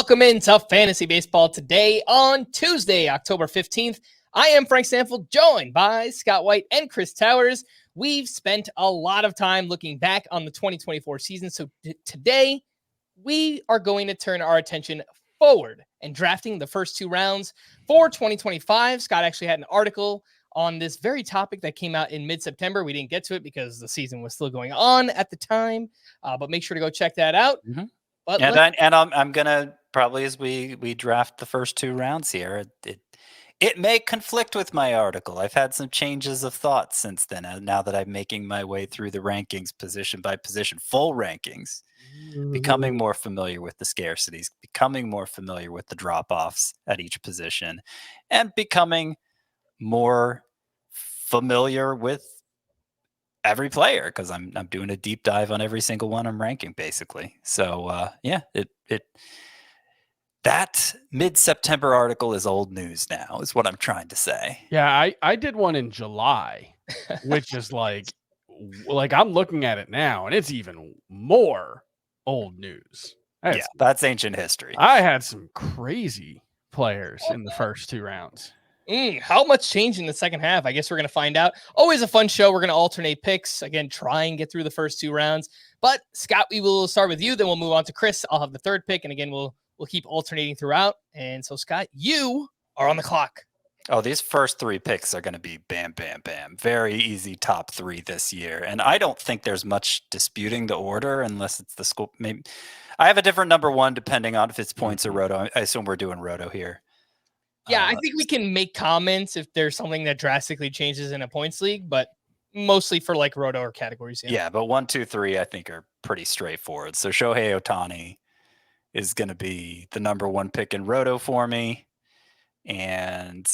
Welcome into Fantasy Baseball today on Tuesday, October 15th. I am Frank Stampfl, joined by Scott White and Chris Towers. We've spent a lot of time looking back on the 2024 season, so today we are going to turn our attention forward and drafting the first two rounds for 2025. Scott actually had an article on this very topic that came out in mid-September. We didn't get to it because the season was still going on at the time, but make sure to go check that out. Mm-hmm. But I'm gonna probably, as we draft the first two rounds here, it may conflict with my article. I've had some changes of thought since then. Now that I'm making my way through the rankings, position by position, full rankings, becoming more familiar with the scarcities, becoming more familiar with the drop-offs at each position, and becoming more familiar with every player, because I'm doing a deep dive on every single one I'm ranking, basically. So that mid-September article is old news now, is what I'm trying to say. Yeah, I did one in July, which is like I'm looking at it now, and it's even more old news. That's ancient history. I had some crazy players in the first two rounds. How much changed in the second half? I guess we're going to find out. Always a fun show. We're going to alternate picks. Again, try and get through the first two rounds. But Scott, we will start with you. Then we'll move on to Chris. I'll have the third pick. And again, we'll keep alternating throughout. And so, Scott, you are on the clock. Oh, these first three picks are going to be bam, bam, bam. Very easy top three this year. And I don't think there's much disputing the order unless it's the school. Maybe I have a different number one depending on if it's points or roto. I assume we're doing roto here. Yeah, I think we can make comments if there's something that drastically changes in a points league, but mostly for like roto or categories. Yeah, but 1, 2, 3, I think are pretty straightforward. So Shohei Ohtani is going to be the number one pick in roto for me. And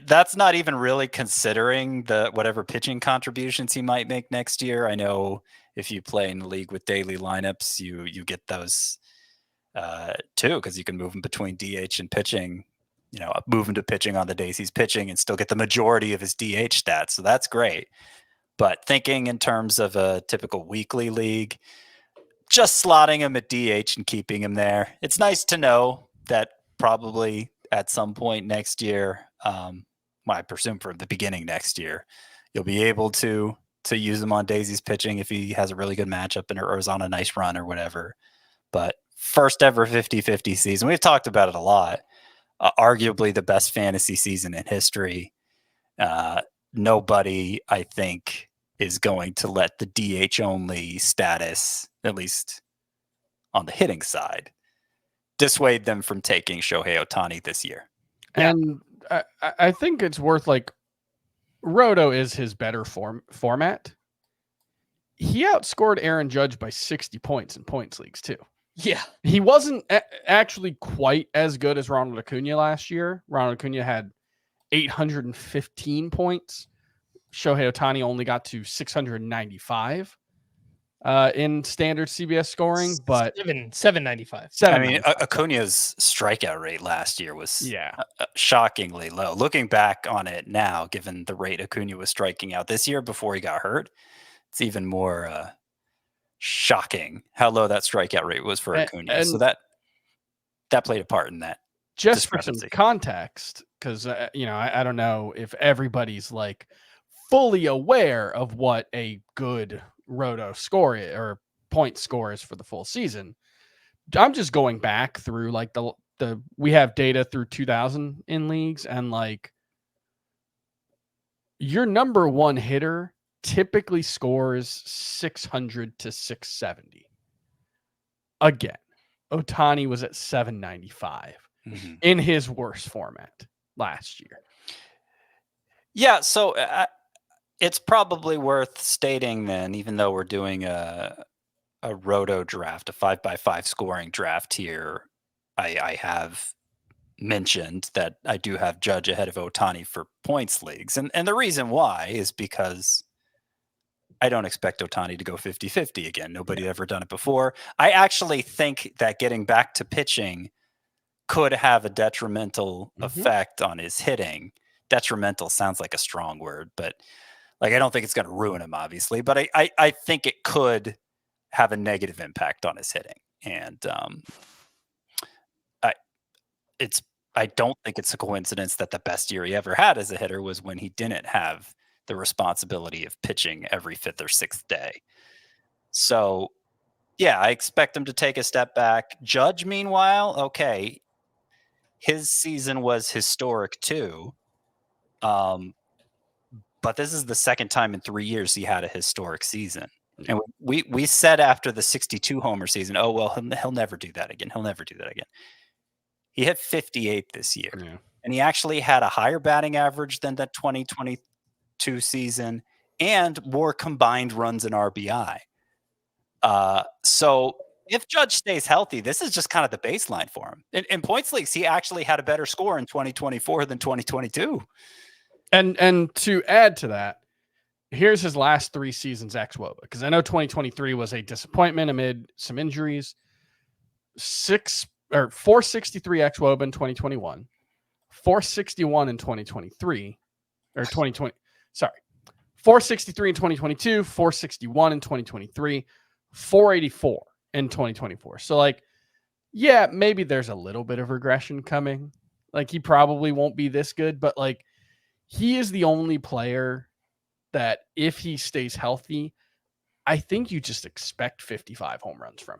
that's not even really considering the whatever pitching contributions he might make next year. I know if you play in the league with daily lineups, you get those too, because you can move him between DH and pitching. Move him to pitching on the days he's pitching and still get the majority of his DH stats. So that's great. But thinking in terms of a typical weekly league, just slotting him at DH and keeping him there. It's nice to know that probably at some point next year, I presume from the beginning next year, you'll be able to use him on days he's pitching if he has a really good matchup or is on a nice run or whatever. But first ever 50-50 season. We've talked about it a lot. Arguably the best fantasy season in history. Nobody, I think, is going to let the DH only status, at least on the hitting side, dissuade them from taking Shohei Ohtani this year. And I think it's worth roto is his better format. He outscored Aaron Judge by 60 points in points leagues too. Yeah. He wasn't actually quite as good as Ronald Acuna last year. Ronald Acuna had 815 points. Shohei Ohtani only got to 695 in standard CBS scoring, but 795. I mean, Acuna's strikeout rate last year was shockingly low. Looking back on it now, given the rate Acuna was striking out this year before he got hurt, it's even more shocking how low that strikeout rate was for Acuna. So that played a part in that. Just for some context, because I don't know if everybody's fully aware of what a good roto score or point score is for the full season. I'm just going back through we have data through 2000 in leagues, and your number one hitter typically scores 600 to 670. Again, Ohtani was at 795 in his worst format last year. Yeah, so it's probably worth stating then, even though we're doing a roto draft, a 5x5 scoring draft here, I have mentioned that I do have Judge ahead of Ohtani for points leagues. And the reason why is because I don't expect Ohtani to go 50-50 again. Nobody had ever done it before. I actually think that getting back to pitching could have a detrimental effect on his hitting. Detrimental sounds like a strong word, but I don't think it's going to ruin him, obviously. But I think it could have a negative impact on his hitting. And I don't think it's a coincidence that the best year he ever had as a hitter was when he didn't have the responsibility of pitching every 5th or 6th day. So, yeah, I expect him to take a step back. Judge, meanwhile, okay, his season was historic too. But this is the second time in 3 years he had a historic season. And we said after the 62 homer season, oh, well, he'll never do that again. He'll never do that again. He hit 58 this year. Yeah. And he actually had a higher batting average than the 2022 season and more combined runs and RBI. So if Judge stays healthy, this is just kind of the baseline for him. In points leagues, he actually had a better score in 2024 than 2022. And to add to that, here's his last 3 seasons ex-WOBA, because I know 2023 was a disappointment amid some injuries. 463 ex-WOBA in 2021, 461 in 2023, or 2020. Sorry, 463 in 2022, 461 in 2023, 484 in 2024. So, like, yeah, maybe there's a little bit of regression coming. Like, he probably won't be this good, but like, he is the only player that if he stays healthy, I think you just expect 55 home runs from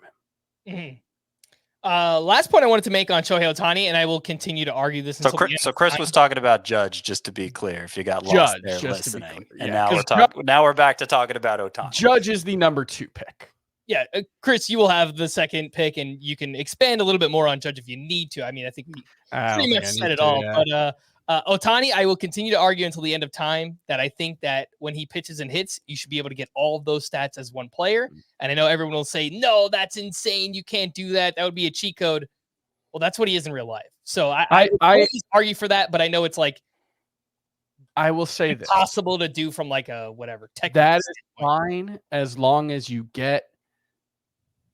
him. Mm-hmm. Last point I wanted to make on Shohei Ohtani, and I will continue to argue this. So Chris was talking about Judge, just to be clear, if you got lost there listening. And now we're back to talking about Ohtani. Judge is the number 2 pick. Yeah, Chris, you will have the second pick, and you can expand a little bit more on Judge if you need to. I mean, I think we pretty much said it all. Yeah. But Ohtani, I will continue to argue until the end of time that I think that when he pitches and hits, you should be able to get all of those stats as one player. And I know everyone will say, no, that's insane. You can't do that. That would be a cheat code. Well, that's what he is in real life. So I argue for that, but I know it's like, I will say this. Impossible to do from like a whatever. That is fine as long as you get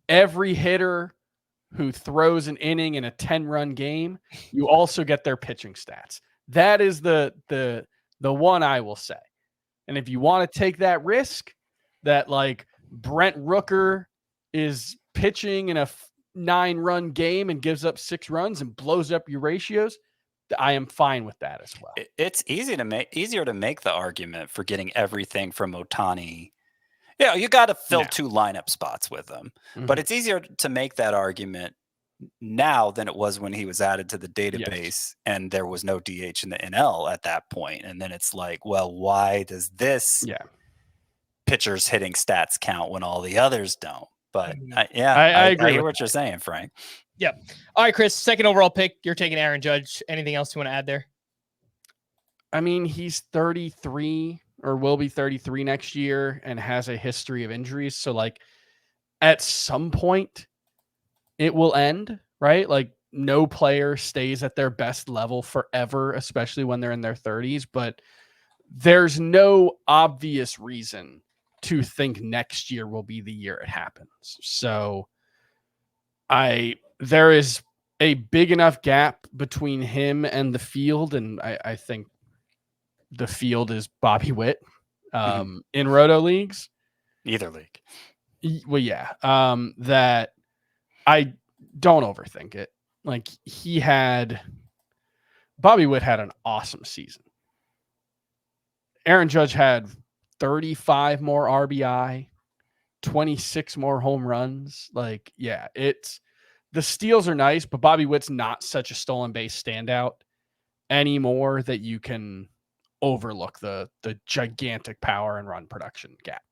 every hitter who throws an inning in a 10-run game, you also get their pitching stats. That is the one I will say. And if you want to take that risk that like Brent Rooker is pitching in a 9-run game and gives up 6 runs and blows up your ratios, I am fine with that as well. It's easier to make the argument for getting everything from Ohtani. Yeah, you got to fill 2 lineup spots with him, but it's easier to make that argument now than it was when he was added to the database and there was no DH in the NL at that point. And then it's like, well, why does this pitcher's hitting stats count when all the others don't? But I agree. I hear what you're saying, Frank. Yep. All right, Chris, second overall pick. You're taking Aaron Judge. Anything else you want to add there? I mean, he's 33 or will be 33 next year and has a history of injuries. So like at some point it will end, right? Like no player stays at their best level forever, especially when they're in their 30s, but there's no obvious reason to think next year will be the year it happens. So there is a big enough gap between him and the field. And I think the field is Bobby Witt in roto leagues. Either league. Well, yeah. That I don't overthink it. Like Bobby Witt had an awesome season. Aaron Judge had 35 more RBI, 26 more home runs. Like, yeah, the steals are nice, but Bobby Witt's not such a stolen base standout anymore that you can overlook the gigantic power and run production gap.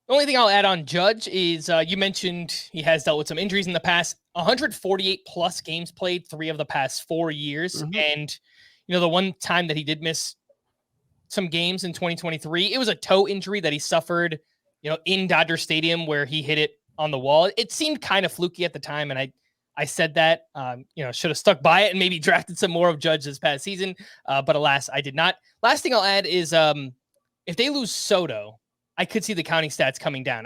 The only thing I'll add on Judge is you mentioned he has dealt with some injuries in the past. 148 plus games played 3 of the past 4 years. And, the one time that he did miss some games in 2023, it was a toe injury that he suffered, in Dodger Stadium where he hit it on the wall. It seemed kind of fluky at the time. And I said that, should have stuck by it and maybe drafted some more of Judge this past season. But alas, I did not. Last thing I'll add is if they lose Soto, I could see the counting stats coming down.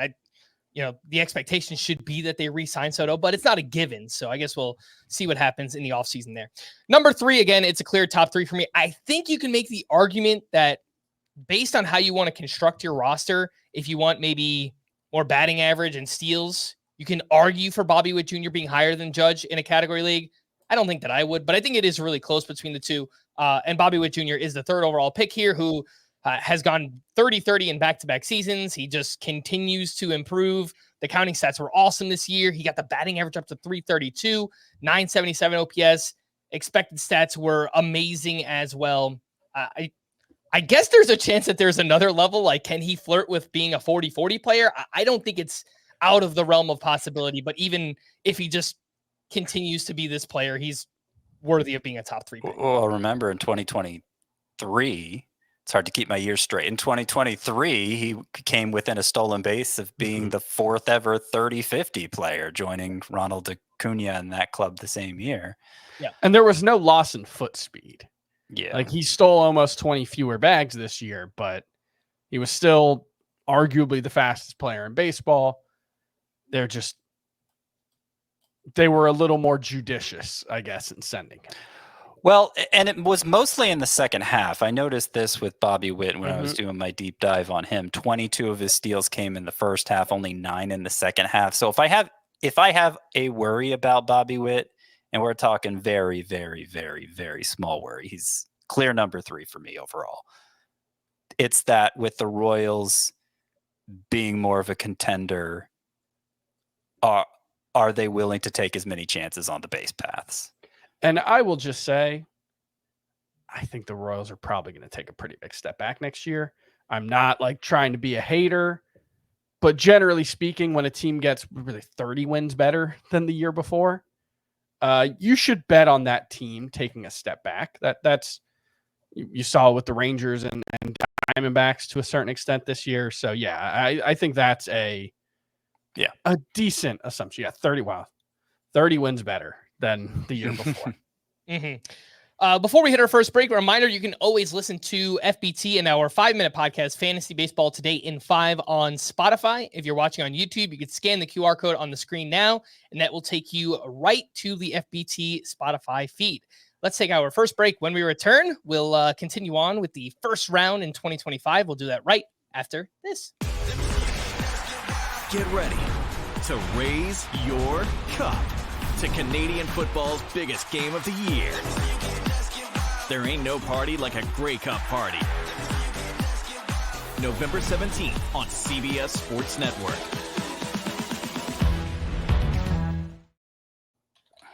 The expectation should be that they re-sign Soto, but it's not a given. So I guess we'll see what happens in the offseason there. Number 3, again, it's a clear top 3 for me. I think you can make the argument that based on how you want to construct your roster, if you want maybe more batting average and steals, you can argue for Bobby Witt Jr. being higher than Judge in a category league. I don't think that I would, but I think it is really close between the two. And Bobby Witt Jr. is the third overall pick here, who has gone 30-30 in back-to-back seasons. He just continues to improve. The counting stats were awesome this year. He got the batting average up to 332, 977 OPS. Expected stats were amazing as well. I guess there's a chance that there's another level. Like, can he flirt with being a 40-40 player? I don't think it's out of the realm of possibility, but even if he just continues to be this player, he's worthy of being a top 3 pick. Well, remember in 2023, it's hard to keep my years straight. In 2023, he came within a stolen base of being the 4th ever 30-50 player, joining Ronald Acuna in that club the same year. Yeah. And there was no loss in foot speed. Yeah. Like, he stole almost 20 fewer bags this year, but he was still arguably the fastest player in baseball. They were a little more judicious, I guess, in sending him. Well, and it was mostly in the second half. I noticed this with Bobby Witt when I was doing my deep dive on him. 22 of his steals came in the first half, only 9 in the second half. So if I have a worry about Bobby Witt, and we're talking very, very, very, very small worry, he's clear number 3 for me overall. It's that with the Royals being more of a contender, are they willing to take as many chances on the base paths? And I will just say, I think the Royals are probably going to take a pretty big step back next year. I'm not like trying to be a hater, but generally speaking, when a team gets really 30 wins better than the year before, you should bet on that team taking a step back. That's you saw with the Rangers and Diamondbacks to a certain extent this year. So yeah, I think that's a decent assumption. Yeah, 30 wins better than the year before. Before we hit our first break, a reminder, you can always listen to FBT and our 5-minute podcast, Fantasy Baseball Today in 5 on Spotify. If you're watching on YouTube, you can scan the QR code on the screen now, and that will take you right to the FBT Spotify feed. Let's take our first break. When we return, we'll continue on with the first round in 2025. We'll do that right after this. Get ready to raise your cup to Canadian football's biggest game of the year. There ain't no party like a Grey Cup party. November 17th on CBS Sports Network.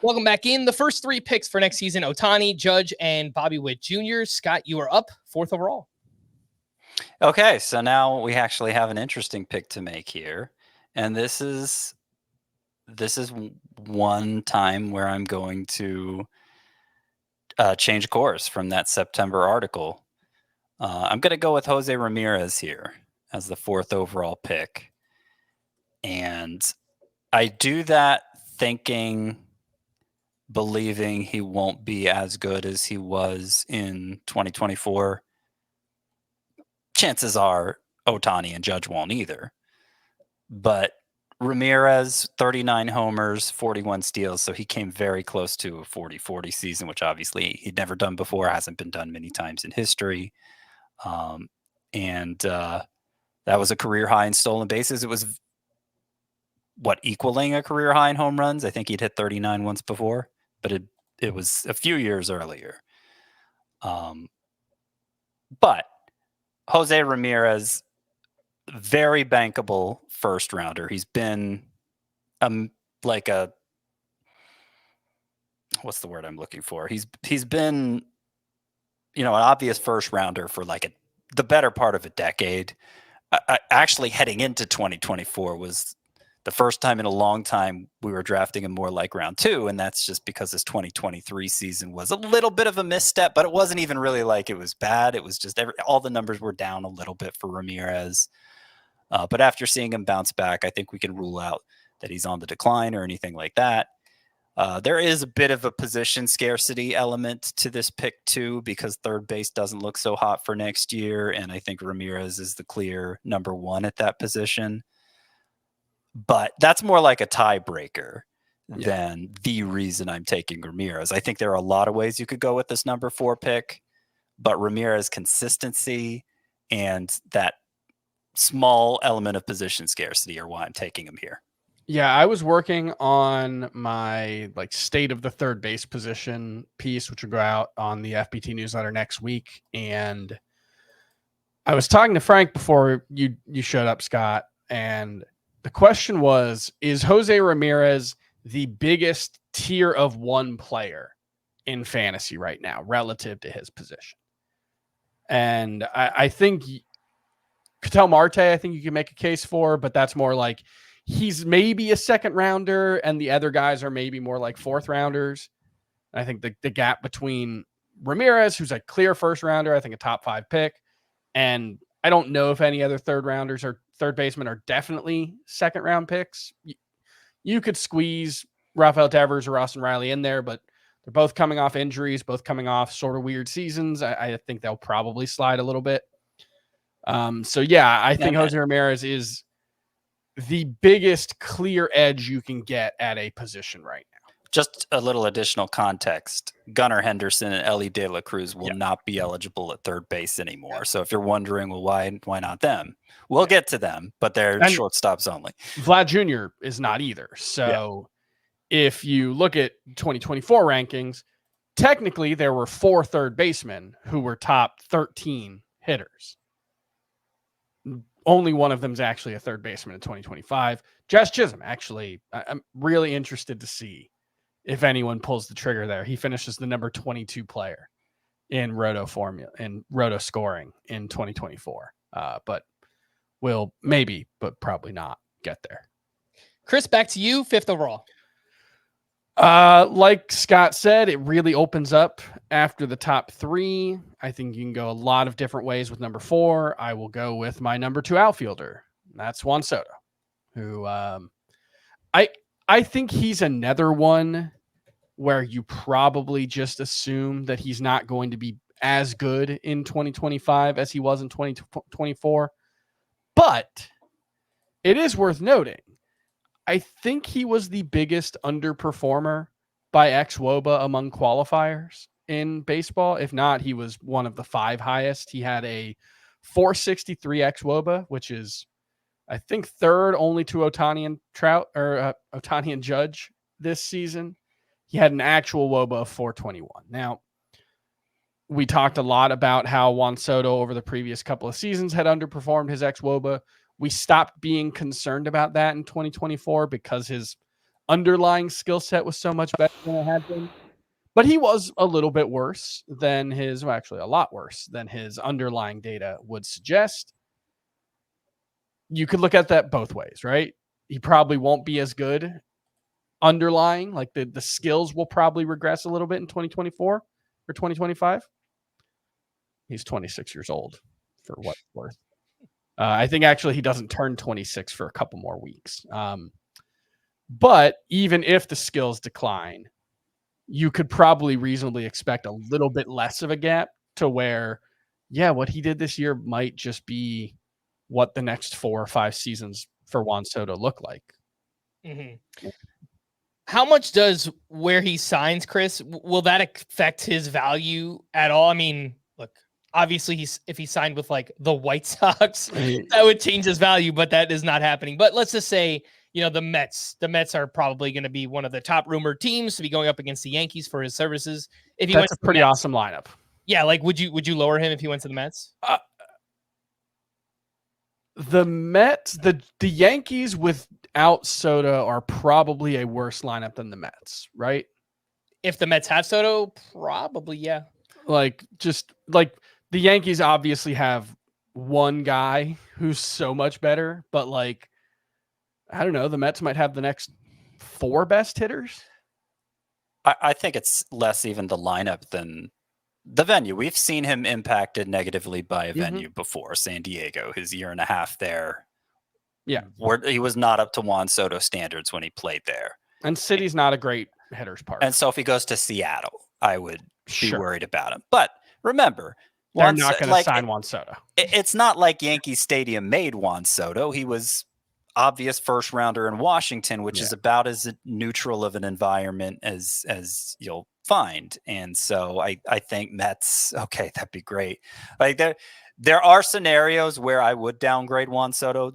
Welcome back in. The first 3 picks for next season, Ohtani, Judge, and Bobby Witt Jr. Scott, you are up 4th overall. Okay, so now we actually have an interesting pick to make here. And this is one time where I'm going to change course from that September article. I'm going to go with Jose Ramirez here as the 4th overall pick. And I do that believing he won't be as good as he was in 2024. Chances are Ohtani and Judge won't either. But Ramirez, 39 homers, 41 steals, so he came very close to a 40-40 season, which obviously he'd never done before, hasn't been done many times in history. And that was a career high in stolen bases. It was, equaling a career high in home runs? I think he'd hit 39 once before, but it was a few years earlier. But Jose Ramirez, very bankable first rounder. He's been what's the word I'm looking for? He's been, an obvious first rounder for the better part of a decade. Actually, heading into 2024 was the first time in a long time we were drafting him more like round 2, and that's just because his 2023 season was a little bit of a misstep, but it wasn't even really like it was bad. It was just all the numbers were down a little bit for Ramirez. But after seeing him bounce back, I think we can rule out that he's on the decline or anything like that. There is a bit of a position scarcity element to this pick too, because third base doesn't look so hot for next year. And I think Ramirez is the clear number 1 at that position. But that's more like a tiebreaker than the reason I'm taking Ramirez. I think there are a lot of ways you could go with this number 4 pick, but Ramirez consistency and that small element of position scarcity are why I'm taking him here. Yeah, I was working on my like state of the third base position piece, which will go out on the FBT newsletter next week. And I was talking to Frank before you showed up, Scott, and the question was, is Jose Ramirez the biggest tier of one player in fantasy right now relative to his position? And I think Ketel Marte, I think you can make a case for, but that's more like he's maybe a second rounder and the other guys are maybe more like fourth rounders. And I think the gap between Ramirez, who's a clear first rounder, I think a top 5 pick, and I don't know if any other third rounders or third basemen are definitely second round picks. You could squeeze Rafael Devers or Austin Riley in there, but they're both coming off injuries, both coming off sort of weird seasons. I think they'll probably slide a little bit. So yeah, I think Jose Ramirez is the biggest clear edge you can get at a position right now. Just a little additional context. Gunnar Henderson and Ellie De La Cruz will not be eligible at third base anymore. Yeah. So if you're wondering, well, why not them? We'll get to them, but they're shortstops only. Vlad Jr. is not either. So if you look at 2024 rankings, technically there were 4 third basemen who were top 13 hitters. Only one of them is actually a third baseman in 2025. Josh Chisholm, actually, I'm really interested to see if anyone pulls the trigger there. He finishes the number 22 player in roto formula and roto scoring in 2024. But will maybe, but probably not get there. Chris, back to you, 5th overall. Like Scott said, it really opens up after the top 3. I think you can go a lot of different ways with number 4. I will go with my number 2 outfielder. That's Juan Soto, who I think he's another one where you probably just assume that he's not going to be as good in 2025 as he was in 2024. But it is worth noting, I think he was the biggest underperformer by xWOBA among qualifiers in baseball. If not, he was one of the 5 highest. He had a 463 xWOBA, which is, I think, third only to Ohtani and Trout or Ohtani and Judge this season. He had an actual WOBA of 421. Now, we talked a lot about how Juan Soto over the previous couple of seasons had underperformed his xWOBA. We stopped being concerned about that in 2024 because his underlying skill set was so much better than it had been. But he was a little bit worse than his, well, actually a lot worse than his underlying data would suggest. You could look at that both ways, right? He probably won't be as good underlying, like the skills will probably regress a little bit in 2024 or 2025. He's 26 years old for what it's worth. I think actually he doesn't turn 26 for a couple more weeks. But even if the skills decline, you could probably reasonably expect a little bit less of a gap to where, yeah, what he did this year might just be what the next 4 or 5 seasons for Juan Soto look like. Mm-hmm. How much does where he signs, Chris, will that affect his value at all? I mean, look, obviously if he signed with like the White Sox, that would change his value, but that is not happening. But let's just say, the Mets are probably going to be one of the top rumored teams to be going up against the Yankees for his services. If he That's a pretty awesome lineup. Yeah. Like, would you lower him if he went to the Mets? The Mets, the Yankees without Soto are probably a worse lineup than the Mets, right? If the Mets have Soto, probably, yeah. Like, just like the Yankees obviously have one guy who's so much better, but like, I don't know, the Mets might have the next 4 best hitters. I think it's less even the lineup than the venue. We've seen him impacted negatively by a venue before. San Diego, his year and a half there. Yeah. Where he was not up to Juan Soto standards when he played there. And City's not a great hitter's park. And so if he goes to Seattle, I would be worried about him. But remember, they're not going to sign Juan Soto. It's not like Yankee Stadium made Juan Soto. He was obvious first rounder in Washington, which is about as neutral of an environment as you'll find. And so I think Mets, okay, that'd be great. Like there are scenarios where I would downgrade Juan Soto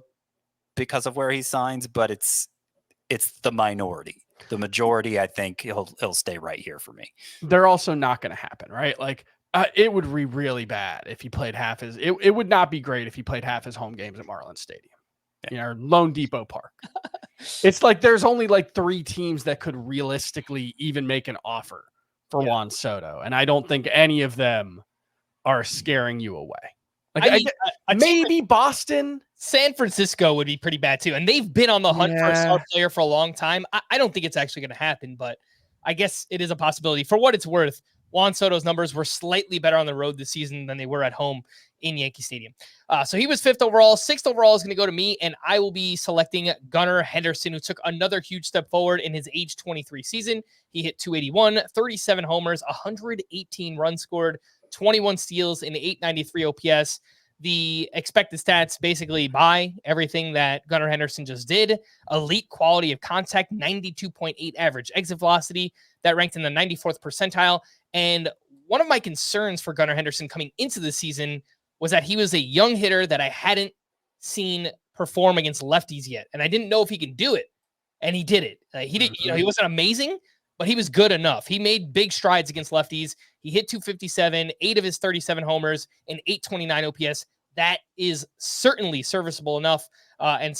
because of where he signs, but it's it's the minority. The majority, I think he'll stay right here for me. They're also not going to happen, right? Like it would be really bad if he played half his. It would not be great if he played half his home games at Marlins Stadium, or Lone Depot Park. It's like there's only like 3 teams that could realistically even make an offer for Juan Soto, and I don't think any of them are scaring you away. Like maybe Boston. San Francisco would be pretty bad too. And they've been on the hunt for a star player for a long time. I don't think it's actually going to happen, but I guess it is a possibility. For what it's worth, Juan Soto's numbers were slightly better on the road this season than they were at home in Yankee Stadium. So he was 5th overall. 6th overall is going to go to me, and I will be selecting Gunnar Henderson, who took another huge step forward in his age 23 season. He hit 281, 37 homers, 118 runs scored, 21 steals, and 893 OPS. The expected stats basically buy everything that Gunnar Henderson just did. Elite quality of contact, 92.8 average exit velocity. That ranked in the 94th percentile. And one of my concerns for Gunnar Henderson coming into the season was that he was a young hitter that I hadn't seen perform against lefties yet. And I didn't know if he could do it. And he did it. He did, he wasn't amazing, but he was good enough. He made big strides against lefties. He hit 257, 8 of his 37 homers, and 829 OPS. That is certainly serviceable enough. I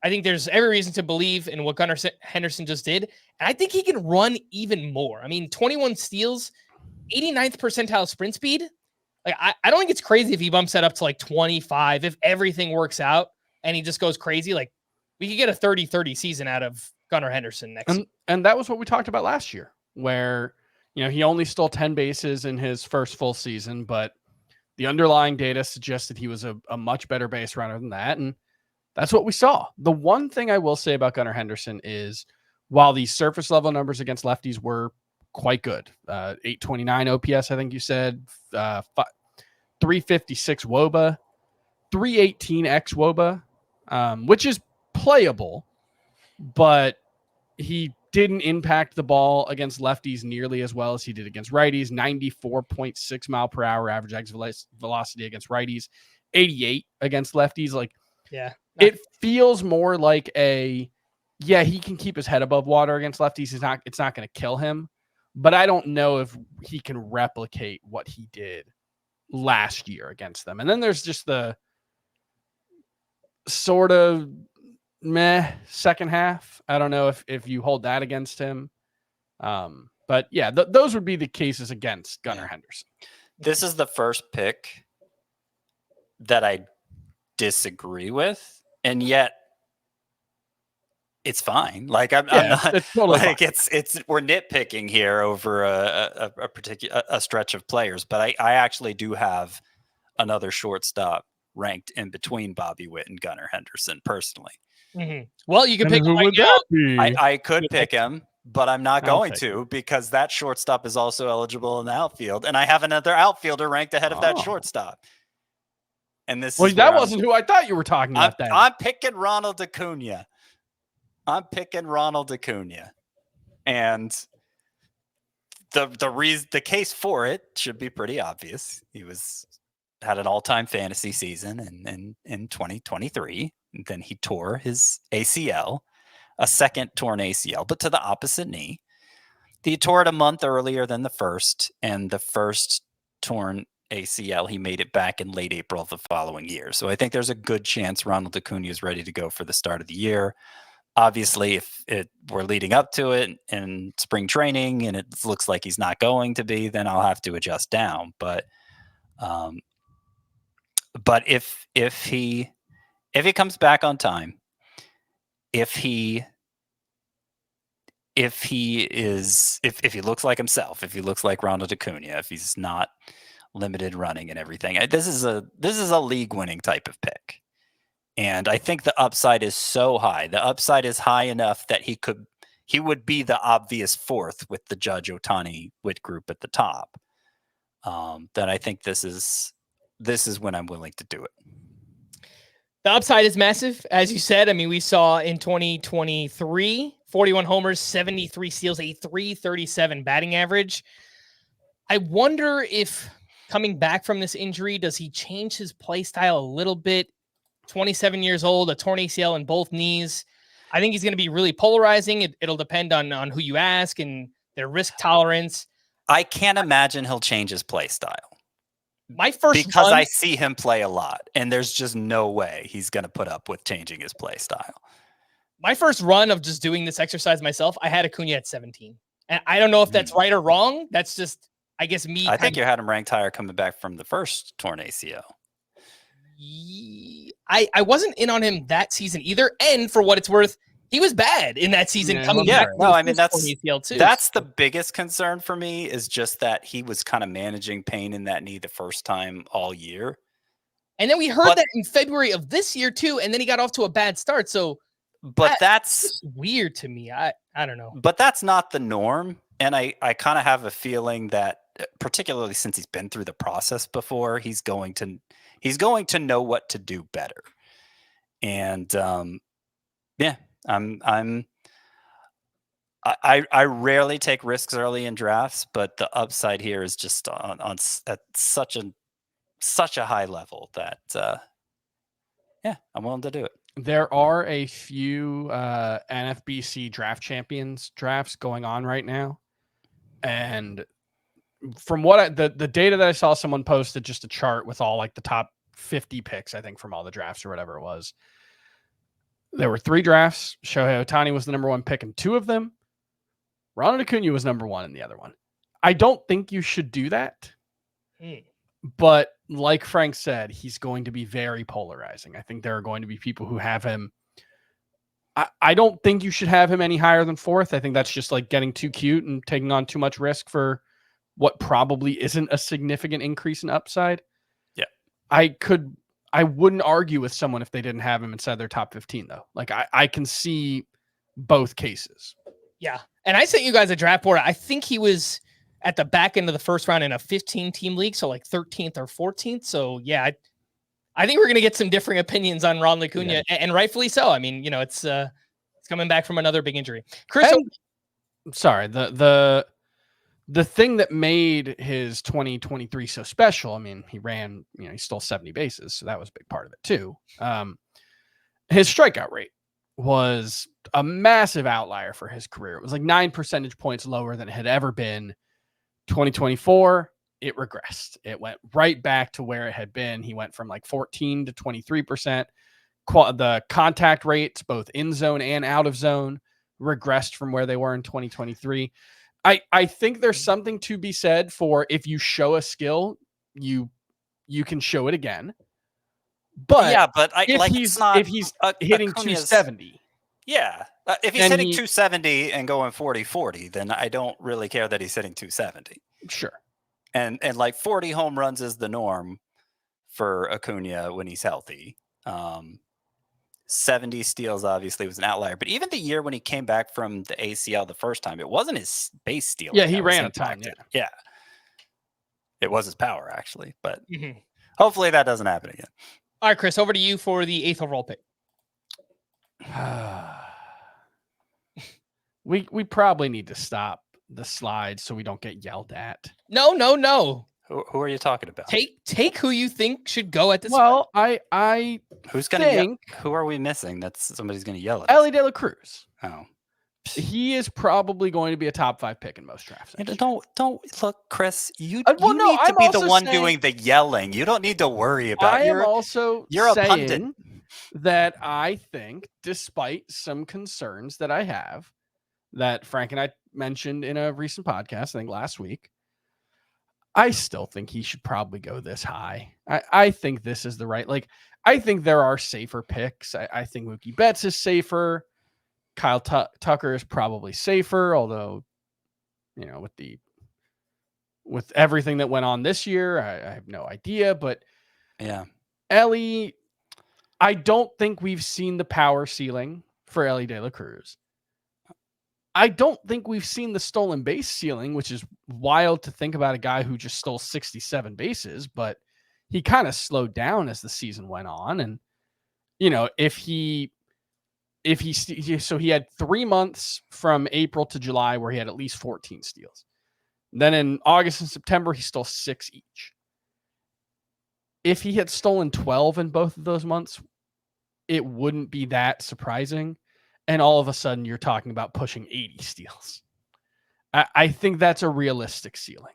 think there's every reason to believe in what Gunnar Henderson just did. And I think he can run even more. I mean, 21 steals, 89th percentile sprint speed. Like, I don't think it's crazy if he bumps that up to like 25, if everything works out and he just goes crazy. Like, we could get a 30-30 season out of Gunnar Henderson next year. And that was what we talked about last year, where, he only stole 10 bases in his first full season, but the underlying data suggested he was a much better base runner than that. And that's what we saw. The one thing I will say about Gunnar Henderson is, while the surface level numbers against lefties were quite good, 829 OPS, I think you said, 356 WOBA, 318 X WOBA, which is playable, but he didn't impact the ball against lefties nearly as well as he did against righties. 94.6 mile per hour average exit velocity against righties, 88 against lefties. Like, it feels more like he can keep his head above water against lefties. It's not going to kill him, but I don't know if he can replicate what he did last year against them. And then there's just the sort of meh second half. I don't know if you hold that against him. But yeah, those would be the cases against Gunnar Henderson. This is the first pick that I disagree with, and yet it's fine. Like I'm not it's totally like fine. it's we're nitpicking here over a particular stretch of players, but I actually do have another shortstop ranked in between Bobby Witt and Gunnar Henderson personally. Mm-hmm. Well, you can pick who would that be? I could pick him, but I'm not going to, because that shortstop is also eligible in the outfield, and I have another outfielder ranked ahead of that shortstop. And this that wasn't who I thought you were talking about. I'm picking Ronald Acuna. And the case for it should be pretty obvious. He had an all-time fantasy season in 2023. And then he tore his ACL, a second torn ACL, but to the opposite knee. He tore it a month earlier than the first, and the first torn ACL, he made it back in late April of the following year. So I think there's a good chance Ronald Acuna is ready to go for the start of the year. Obviously, if we're leading up to it in spring training and it looks like he's not going to be, then I'll have to adjust down. But if he comes back on time, if he looks like himself, if he looks like Ronald Acuna, if he's not limited running and everything, this is a league winning type of pick. And I think the upside is so high. The upside is high enough that he would be the obvious fourth with the Judge, Ohtani, Witt group at the top. That I think this is when I'm willing to do it. The upside is massive, as you said. I mean, we saw in 2023, 41 homers, 73 steals, a 337 batting average. I wonder if coming back from this injury, does he change his play style a little bit? 27 years old, a torn ACL in both knees. I think he's going to be really polarizing. It'll depend on who you ask and their risk tolerance. I can't imagine he'll change his play style. Because I see him play a lot, and there's just no way he's going to put up with changing his play style. My first run of just doing this exercise myself, I had Acuna at 17. And I don't know if that's right or wrong. That's just, I guess, me. I think you had him ranked higher coming back from the first torn ACL. I wasn't in on him that season either. And for what it's worth, he was bad in that season coming back. No, I mean, that's the biggest concern for me is just that he was kind of managing pain in that knee the first time all year. And then we heard that in February of this year too. And then he got off to a bad start. So, that's weird to me. I don't know. But that's not the norm. And I kind of have a feeling that, particularly since he's been through the process before, he's going to know what to do better. And I rarely take risks early in drafts, but the upside here is just at such a high level that I'm willing to do it. There are a few NFBC draft champions drafts going on right now. And from what the data that I saw, someone posted just a chart with all like the top 50 picks, I think, from all the drafts or whatever it was. There were 3 drafts. Shohei Ohtani was the number 1 pick in 2 of them. Ronald Acuna was number 1 in the other one. I don't think you should do that. But like Frank said, he's going to be very polarizing. I think there are going to be people who have him. I don't think you should have him any higher than 4th. I think that's just like getting too cute and taking on too much risk for what probably isn't a significant increase in upside. Yeah. I wouldn't argue with someone if they didn't have him inside their top 15, though. Like, I can see both cases. Yeah. And I sent you guys a draft board. I think he was at the back end of the first round in a 15-team league, so like 13th or 14th. So, yeah, I think we're going to get some differing opinions on Ron Acuna, and rightfully so. I mean, it's coming back from another big injury. Chris, sorry, the thing that made his 2023 so special, I mean, he ran, he stole 70 bases, so that was a big part of it too. His strikeout rate was a massive outlier for his career. It was like 9 percentage points lower than it had ever been. 2024, it regressed. It went right back to where it had been. He went from like 14 to 23%. The contact rates, both in zone and out of zone, regressed from where they were in 2023. I think there's something to be said for if you show a skill, you can show it again. But yeah, but if he's hitting 270. Yeah. If he's hitting 270 and going 40-40, then I don't really care that he's hitting 270. Sure. And like 40 home runs is the norm for Acuna when he's healthy. 70 steals obviously was an outlier, but even the year when he came back from the ACL the first time, it wasn't his base steal. Yeah, he ran a ton. Yeah. It was his power actually, but hopefully that doesn't happen again. All right, Chris, over to you for the 8th overall pick. We probably need to stop the slide so we don't get yelled at. No. Who are you talking about? Take who you think should go at this. Well, point. Who's going to yell? Who are we missing? That's somebody's going to yell at. Ellie De La Cruz. Oh, he is probably going to be a top 5 pick in most drafts. Don't look, Chris. You need to be the one doing the yelling. You don't need to worry about. You're a pundit. That I think, despite some concerns that I have, that Frank and I mentioned in a recent podcast, I think last week, I still think he should probably go this high. I think this is the right, I think there are safer picks. I think Mookie Betts is safer. Kyle Tucker is probably safer, although, with everything that went on this year, I have no idea, but yeah, Ellie, I don't think we've seen the power ceiling for Ellie De La Cruz. I don't think we've seen the stolen base ceiling, which is wild to think about a guy who just stole 67 bases, but he kind of slowed down as the season went on. And, so he had 3 months from April to July where he had at least 14 steals. Then in August and September, he stole 6 each. If he had stolen 12 in both of those months, it wouldn't be that surprising. And all of a sudden you're talking about pushing 80 steals. I think that's a realistic ceiling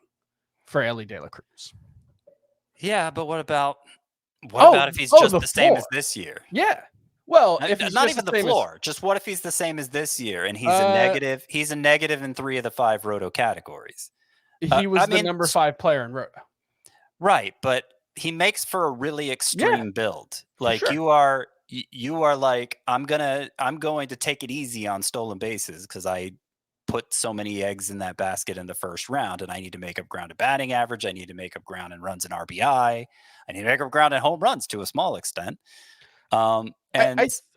for Elly De La Cruz. Yeah, but what about if he's just the same as this year? Yeah. Well, if he's not just even the floor, just what if he's the same as this year and he's a negative? He's a negative in 3 of the 5 roto categories. He was the number 5 player in roto. Right, but he makes for a really extreme build. Like sure. you are like, I'm going to take it easy on stolen bases because I put so many eggs in that basket in the first round, and I need to make up ground in batting average. I need to make up ground in runs and RBI. I need to make up ground in home runs to a small extent. And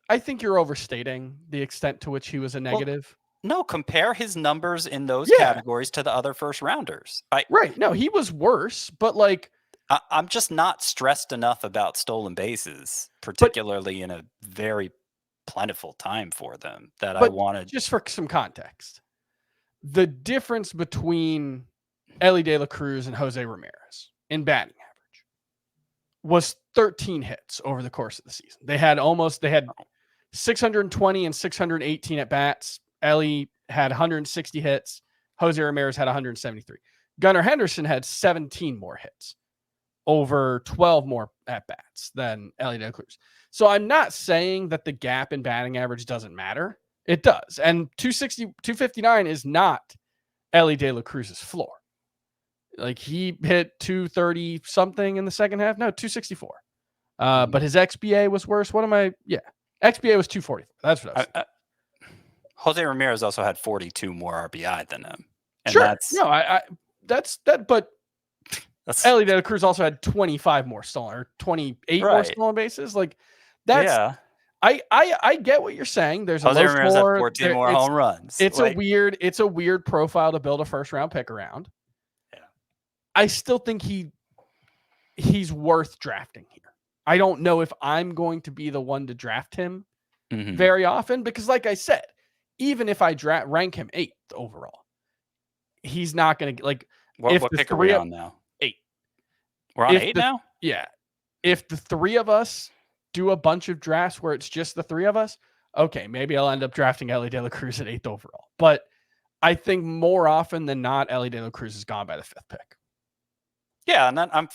I think you're overstating the extent to which he was a negative. Well, no, compare his numbers in those categories to the other first rounders. Right. No, he was worse, but like I'm just not stressed enough about stolen bases, particularly in a very plentiful time for them, that I wanted. Just for some context, the difference between Elly De La Cruz and Jose Ramirez in batting average was 13 hits over the course of the season. They had 620 and 618 at bats. Elly had 160 hits. Jose Ramirez had 173. Gunnar Henderson had 17 more hits over 12 more at bats than Elly De La Cruz. So I'm not saying that the gap in batting average doesn't matter. It does. And 259 is not Elly De La Cruz's floor. Like he hit 230 something in the second half. No, 264. But his XBA was worse. XBA was 240. That's what I was saying. Jose Ramirez also had 42 more RBI than him. And sure. But Elly De La Cruz also had 25 more stolen or 28 more stolen bases. Like that's I get what you're saying. There's a Jose low Ramirez floor. had 14 more home runs. It's a weird profile to build a first round pick around. Yeah. I still think he's worth drafting here. I don't know if I'm going to be the one to draft him very often because, like I said, even if I rank him 8th overall, he's not going to like. What pick are we on now? 8. We're on 8 now? Yeah. If the 3 of us do a bunch of drafts where it's just the 3 of us, okay, maybe I'll end up drafting Elly De La Cruz at 8th overall. But I think more often than not, Elly De La Cruz is gone by the 5th pick. Yeah, and I'm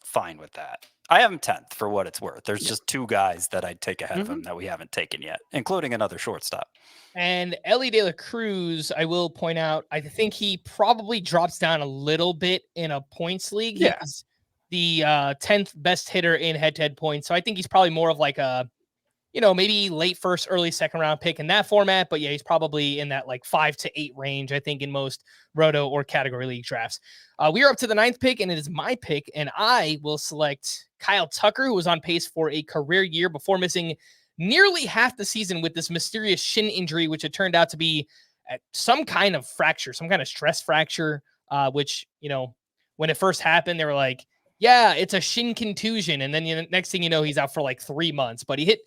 fine with that. I have him 10th for what it's worth. There's just 2 guys that I'd take ahead of him that we haven't taken yet, including another shortstop. And Elly De La Cruz, I will point out, I think he probably drops down a little bit in a points league. Yeah. He's the 10th best hitter in head-to-head points. So I think he's probably more of like a, maybe late first, early second round pick in that format. But yeah, he's probably in that like 5 to 8 range, I think, in most roto or category league drafts. We are up to the 9th pick, and it is my pick, and I will select Kyle Tucker, who was on pace for a career year before missing nearly half the season with this mysterious shin injury, which it turned out to be some kind of fracture, some kind of stress fracture, which, when it first happened, they were like, yeah, it's a shin contusion. And then next thing you know, he's out for like 3 months. But he hit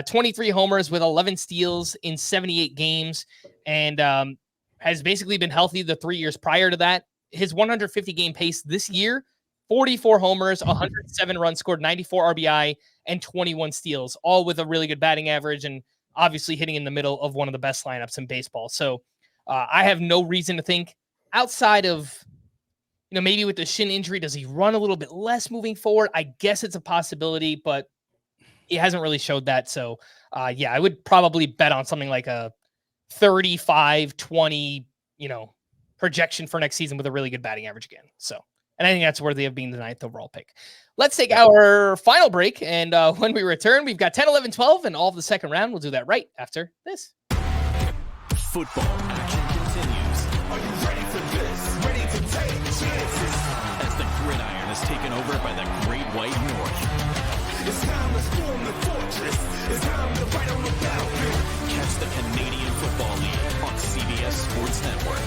23 homers with 11 steals in 78 games and has basically been healthy the 3 years prior to that. His 150 game pace this year, 44 homers, 107 runs scored, 94 RBI, and 21 steals, all with a really good batting average and obviously hitting in the middle of one of the best lineups in baseball. So I have no reason to think outside of, maybe with the shin injury, does he run a little bit less moving forward? I guess it's a possibility, but he hasn't really showed that. So I would probably bet on something like a 35-20, projection for next season with a really good batting average again. So, and I think that's worthy of being the 9th overall pick. Let's take our final break. And when we return, we've got 10, 11, 12, and all of the second round. We'll do that right after this. Football action continues. Are you ready for this? Ready to take chances? As the gridiron is taken over by the Great White North. It's time to storm the fortress. It's time to fight on the battlefield. Catch the Canadian Football League on CBS Sports Network.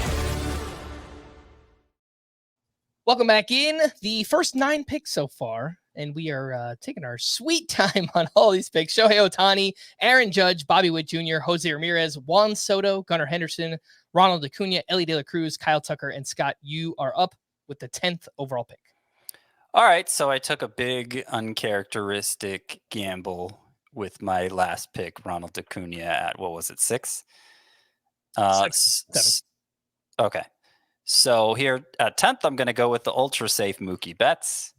Welcome back in. The first 9 picks so far, and we are taking our sweet time on all these picks. Shohei Ohtani, Aaron Judge, Bobby Witt Jr., Jose Ramirez, Juan Soto, Gunnar Henderson, Ronald Acuna, Elly De La Cruz, Kyle Tucker, and Scott, you are up with the 10th overall pick. All right, so I took a big uncharacteristic gamble with my last pick, Ronald Acuna, at what was it, 6? 7. Okay. So here at 10th, I'm going to go with the ultra safe Mookie Betts,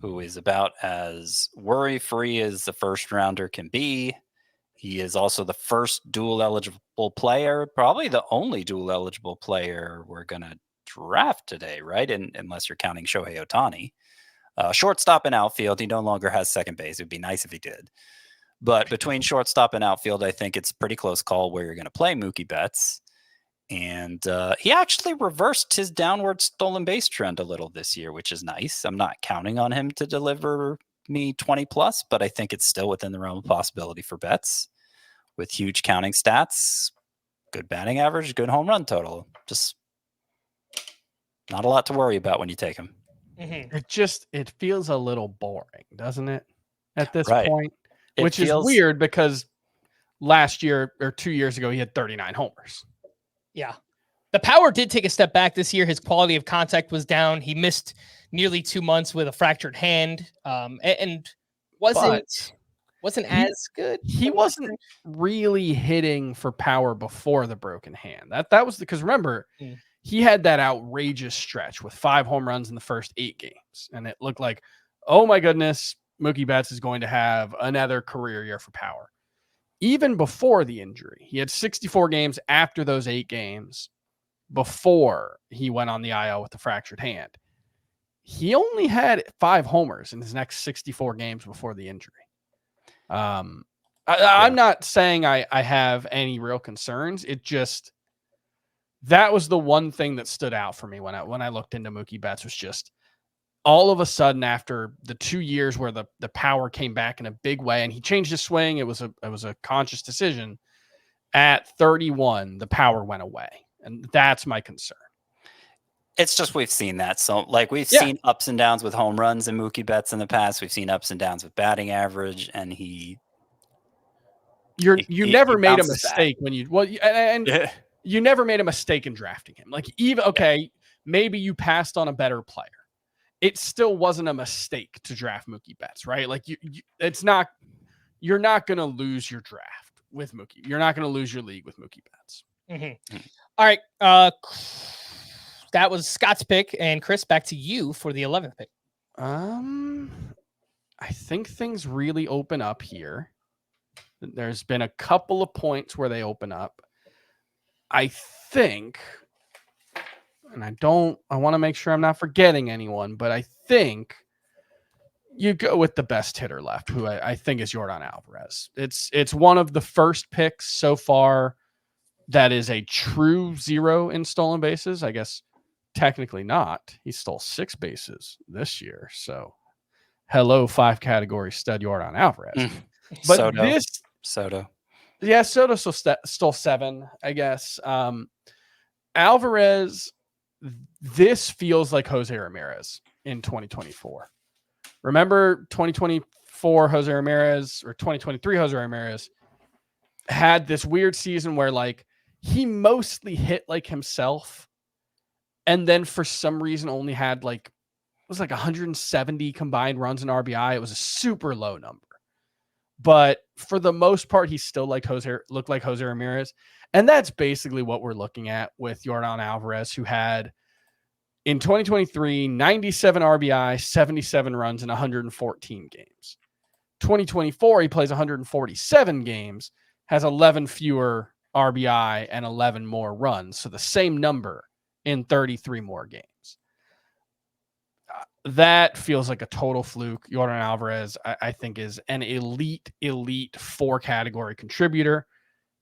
who is about as worry-free as the first rounder can be. He is also the first dual eligible player, probably the only dual eligible player we're going to draft today, right? Unless you're counting Shohei Ohtani. Shortstop and outfield, he no longer has second base. It would be nice if he did. But between shortstop and outfield, I think it's a pretty close call where you're going to play Mookie Betts. And he actually reversed his downward stolen base trend a little this year, which is nice. I'm not counting on him to deliver me 20 plus, but I think it's still within the realm of possibility for Betts with huge counting stats, good batting average, good home run total. Just not a lot to worry about when you take him. It feels a little boring, doesn't it? At this Right. point, It which is weird because last year or 2 years ago, he had 39 homers. Yeah. The power did take a step back this year. His quality of contact was down. He missed nearly 2 months with a fractured hand, and wasn't as good. He wasn't really hitting for power before the broken hand. That was because remember, he had that outrageous stretch with 5 home runs in the first 8 games, and it looked like, oh my goodness, Mookie Betts is going to have another career year for power. Even before the injury, he had 64 games after those 8 games before he went on the IL with the fractured hand. He only had 5 homers in his next 64 games before the injury. I'm not saying I have any real concerns. It just, that was the one thing that stood out for me when I looked into Mookie Betts, was just all of a sudden after the 2 years where the power came back in a big way and he changed his swing, it was a conscious decision. At 31, the power went away, and that's my concern. It's just we've seen that. So, like, we've seen ups and downs with home runs and Mookie Betts in the past. We've seen ups and downs with batting average, and you never made a mistake when you never made a mistake in drafting him. Like, even maybe you passed on a better player. It still wasn't a mistake to draft Mookie Betts, right? Like you're not going to lose your draft with Mookie. You're not going to lose your league with Mookie Betts. All right. That was Scott's pick, and Chris, back to you for the 11th pick. I think things really open up here. There's been a couple of points where they open up. I think, and I want to make sure I'm not forgetting anyone, but I think you go with the best hitter left, who I think is Yordan Alvarez. It's one of the first picks so far that is a true 0 in stolen bases. I guess technically not. He stole 6 bases this year. So hello, 5 category stud Yordan Alvarez. But Soto. Yeah, Soto stole 7, I guess. Alvarez, this feels like Jose Ramirez in 2024. Remember 2024 Jose Ramirez, or 2023 Jose Ramirez had this weird season where like he mostly hit like himself, and then for some reason only had like, it was like 170 combined runs and RBI. It was a super low number. But for the most part, he still looked like Jose Ramirez. And that's basically what we're looking at with Yordan Alvarez, who had in 2023, 97 RBI, 77 runs in 114 games. 2024, he plays 147 games, has 11 fewer RBI and 11 more runs. So the same number in 33 more games. That feels like a total fluke. Yordan Alvarez, I think, is an elite 4 category contributor.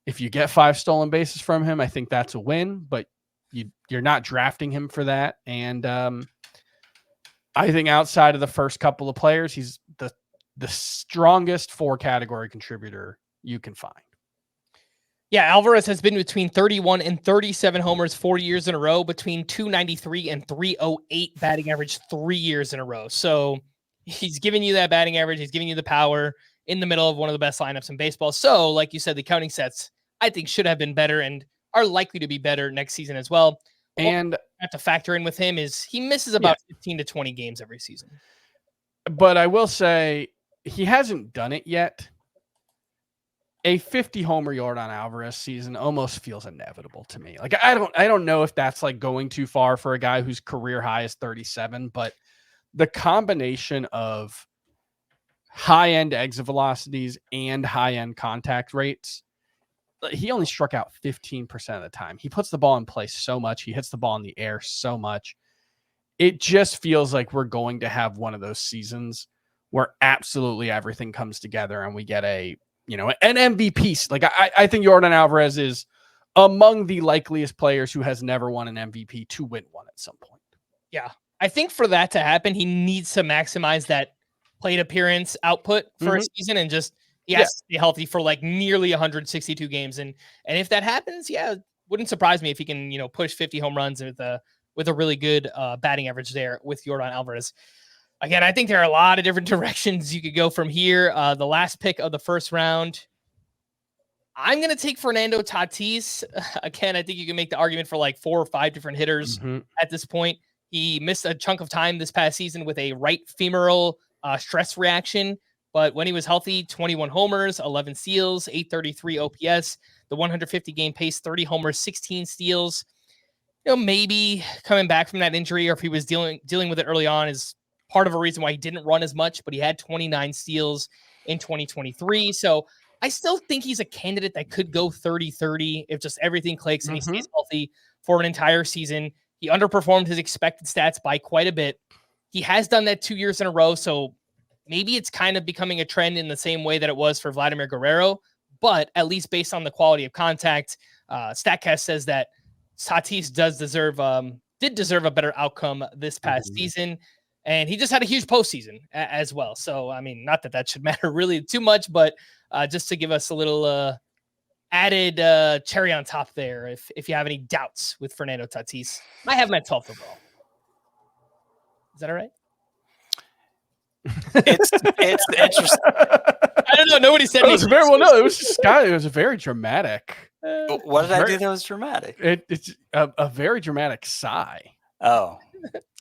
If you get 5 stolen bases from him, I think that's a win, but you're not drafting him for that. And I think outside of the first couple of players, he's the strongest 4 category contributor you can find. Yeah, Alvarez has been between 31 and 37 homers 4 years in a row, between 293 and 308 batting average 3 years in a row. So he's giving you that batting average. He's giving you the power in the middle of one of the best lineups in baseball. So, like you said, the counting sets, I think, should have been better and are likely to be better next season as well. And what I have to factor in with him is he misses about 15 to 20 games every season. But I will say he hasn't done it yet. a 50 homer Yordan Alvarez season almost feels inevitable to me. Like I don't know if that's like going too far for a guy whose career high is 37, but the combination of high-end exit velocities and high-end contact rates, he only struck out 15% of the time. He puts the ball in play so much. He hits the ball in the air so much. It just feels like we're going to have one of those seasons where absolutely everything comes together and we get an MVP. Like I think Yordan Alvarez is among the likeliest players who has never won an MVP to win one at some point. Yeah. I think for that to happen, he needs to maximize that plate appearance output for a season and just he has to stay healthy for like nearly 162 games. And if that happens, it wouldn't surprise me if he can, push 50 home runs with a really good batting average there with Yordan Alvarez. Again, I think there are a lot of different directions you could go from here. The last pick of the first round, I'm going to take Fernando Tatis. Again, I think you can make the argument for like 4 or 5 different hitters at this point. He missed a chunk of time this past season with a right femoral stress reaction, but when he was healthy, 21 homers, 11 steals, 833 OPS, the 150 game pace, 30 homers, 16 steals. Maybe coming back from that injury, or if he was dealing with it early on, is part of a reason why he didn't run as much, but he had 29 steals in 2023. So I still think he's a candidate that could go 30-30 if just everything clicks and he stays healthy for an entire season. He underperformed his expected stats by quite a bit. He has done that 2 years in a row, so maybe it's kind of becoming a trend in the same way that it was for Vladimir Guerrero, but at least based on the quality of contact, StatCast says that Tatis did deserve a better outcome this past season, and he just had a huge postseason as well. So, I mean, not that should matter really too much, but just to give us a little added cherry on top there if you have any doubts with Fernando Tatis. I have him at 12th overall. Is that all right? It's interesting. I don't know. Nobody said anything. It was just Scott. It was a very dramatic. What did I do that was dramatic? It's a very dramatic sigh. Oh,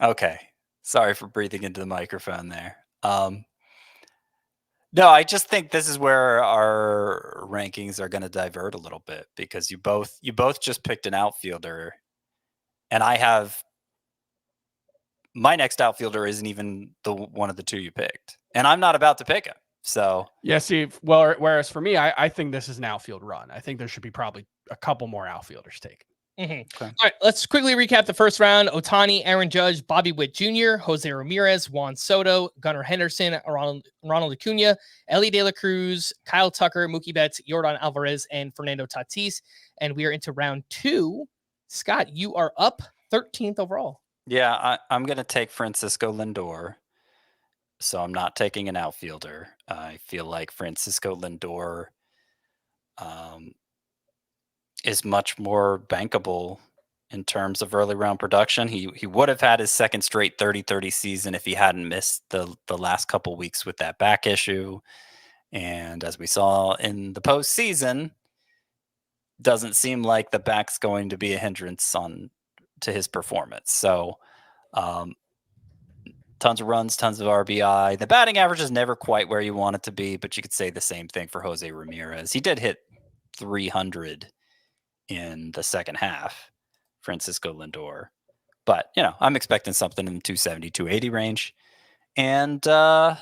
okay. Sorry for breathing into the microphone there. No, I just think this is where our rankings are going to divert a little bit because you both just picked an outfielder, and I have my next outfielder isn't even the one of the two you picked, and I'm not about to pick him. So whereas for me, I think this is an outfield run. I think there should be probably a couple more outfielders taken. Okay. All right, let's quickly recap the first round. Ohtani, Aaron Judge, Bobby Witt Jr., Jose Ramirez, Juan Soto, Gunnar Henderson, Ronald Acuna, Ellie De La Cruz, Kyle Tucker, Mookie Betts, Yordan Alvarez, and Fernando Tatis. And we are into round 2. Scott, you are up 13th overall. Yeah, I'm going to take Francisco Lindor. So I'm not taking an outfielder. I feel like Francisco Lindor is much more bankable in terms of early round production. He would have had his second straight 30-30 season if he hadn't missed the last couple weeks with that back issue. And as we saw in the postseason, doesn't seem like the back's going to be a hindrance to his performance. So tons of runs, tons of RBI. The batting average is never quite where you want it to be, but you could say the same thing for Jose Ramirez. He did hit 300 in the second half, Francisco Lindor. But, I'm expecting something in the 270, 280 range. And all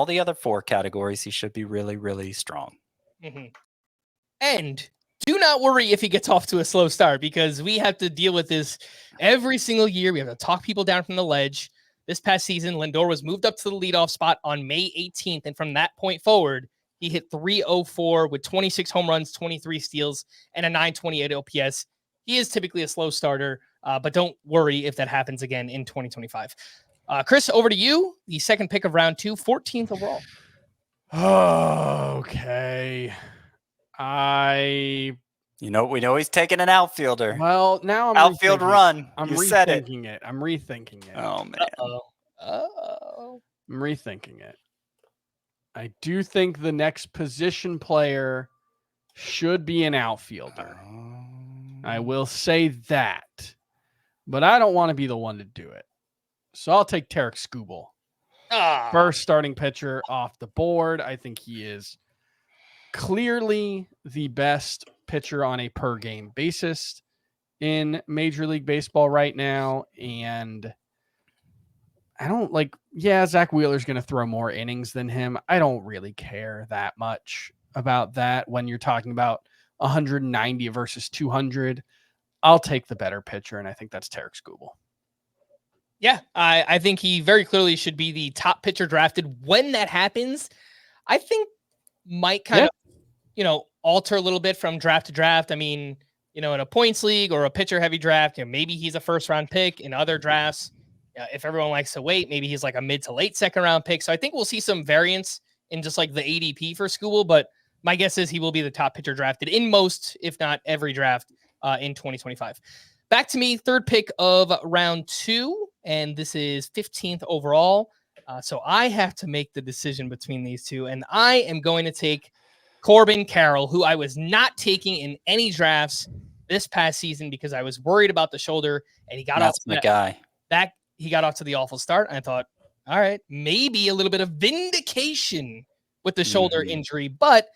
the other 4 categories, he should be really, really strong. And do not worry if he gets off to a slow start, because we have to deal with this every single year. We have to talk people down from the ledge. This past season, Lindor was moved up to the leadoff spot on May 18th. And from that point forward, he hit .304 with 26 home runs, 23 steals, and a .928 OPS. He is typically a slow starter, but don't worry if that happens again in 2025. Chris, over to you. The second pick of round 2, 14th overall. Okay. We know he's taking an outfielder. Well, now I'm outfield run. I'm rethinking it. I'm rethinking it. Oh man. I'm rethinking it. I do think the next position player should be an outfielder. I will say that, but I don't want to be the one to do it. So I'll take Tarek Skubal. First starting pitcher off the board. I think he is clearly the best pitcher on a per game basis in Major League Baseball right now. And I don't Zach Wheeler's going to throw more innings than him. I don't really care that much about that when you're talking about 190 versus 200. I'll take the better pitcher, and I think that's Tarek Skubal. Yeah, I think he very clearly should be the top pitcher drafted. When that happens, I think might kind of, alter a little bit from draft to draft. I mean, in a points league or a pitcher heavy draft, maybe he's a first round pick. In other drafts, if everyone likes to wait, maybe he's like a mid to late second round pick. So I think we'll see some variance in just like the ADP for Skubal, but my guess is he will be the top pitcher drafted in most, if not every draft in 2025. Back to me, third pick of round 2, and this is 15th overall. So I have to make the decision between these two, and I am going to take Corbin Carroll, who I was not taking in any drafts this past season because I was worried about the shoulder, and he got off to he got off to the awful start. And I thought, all right, maybe a little bit of vindication with the shoulder injury, but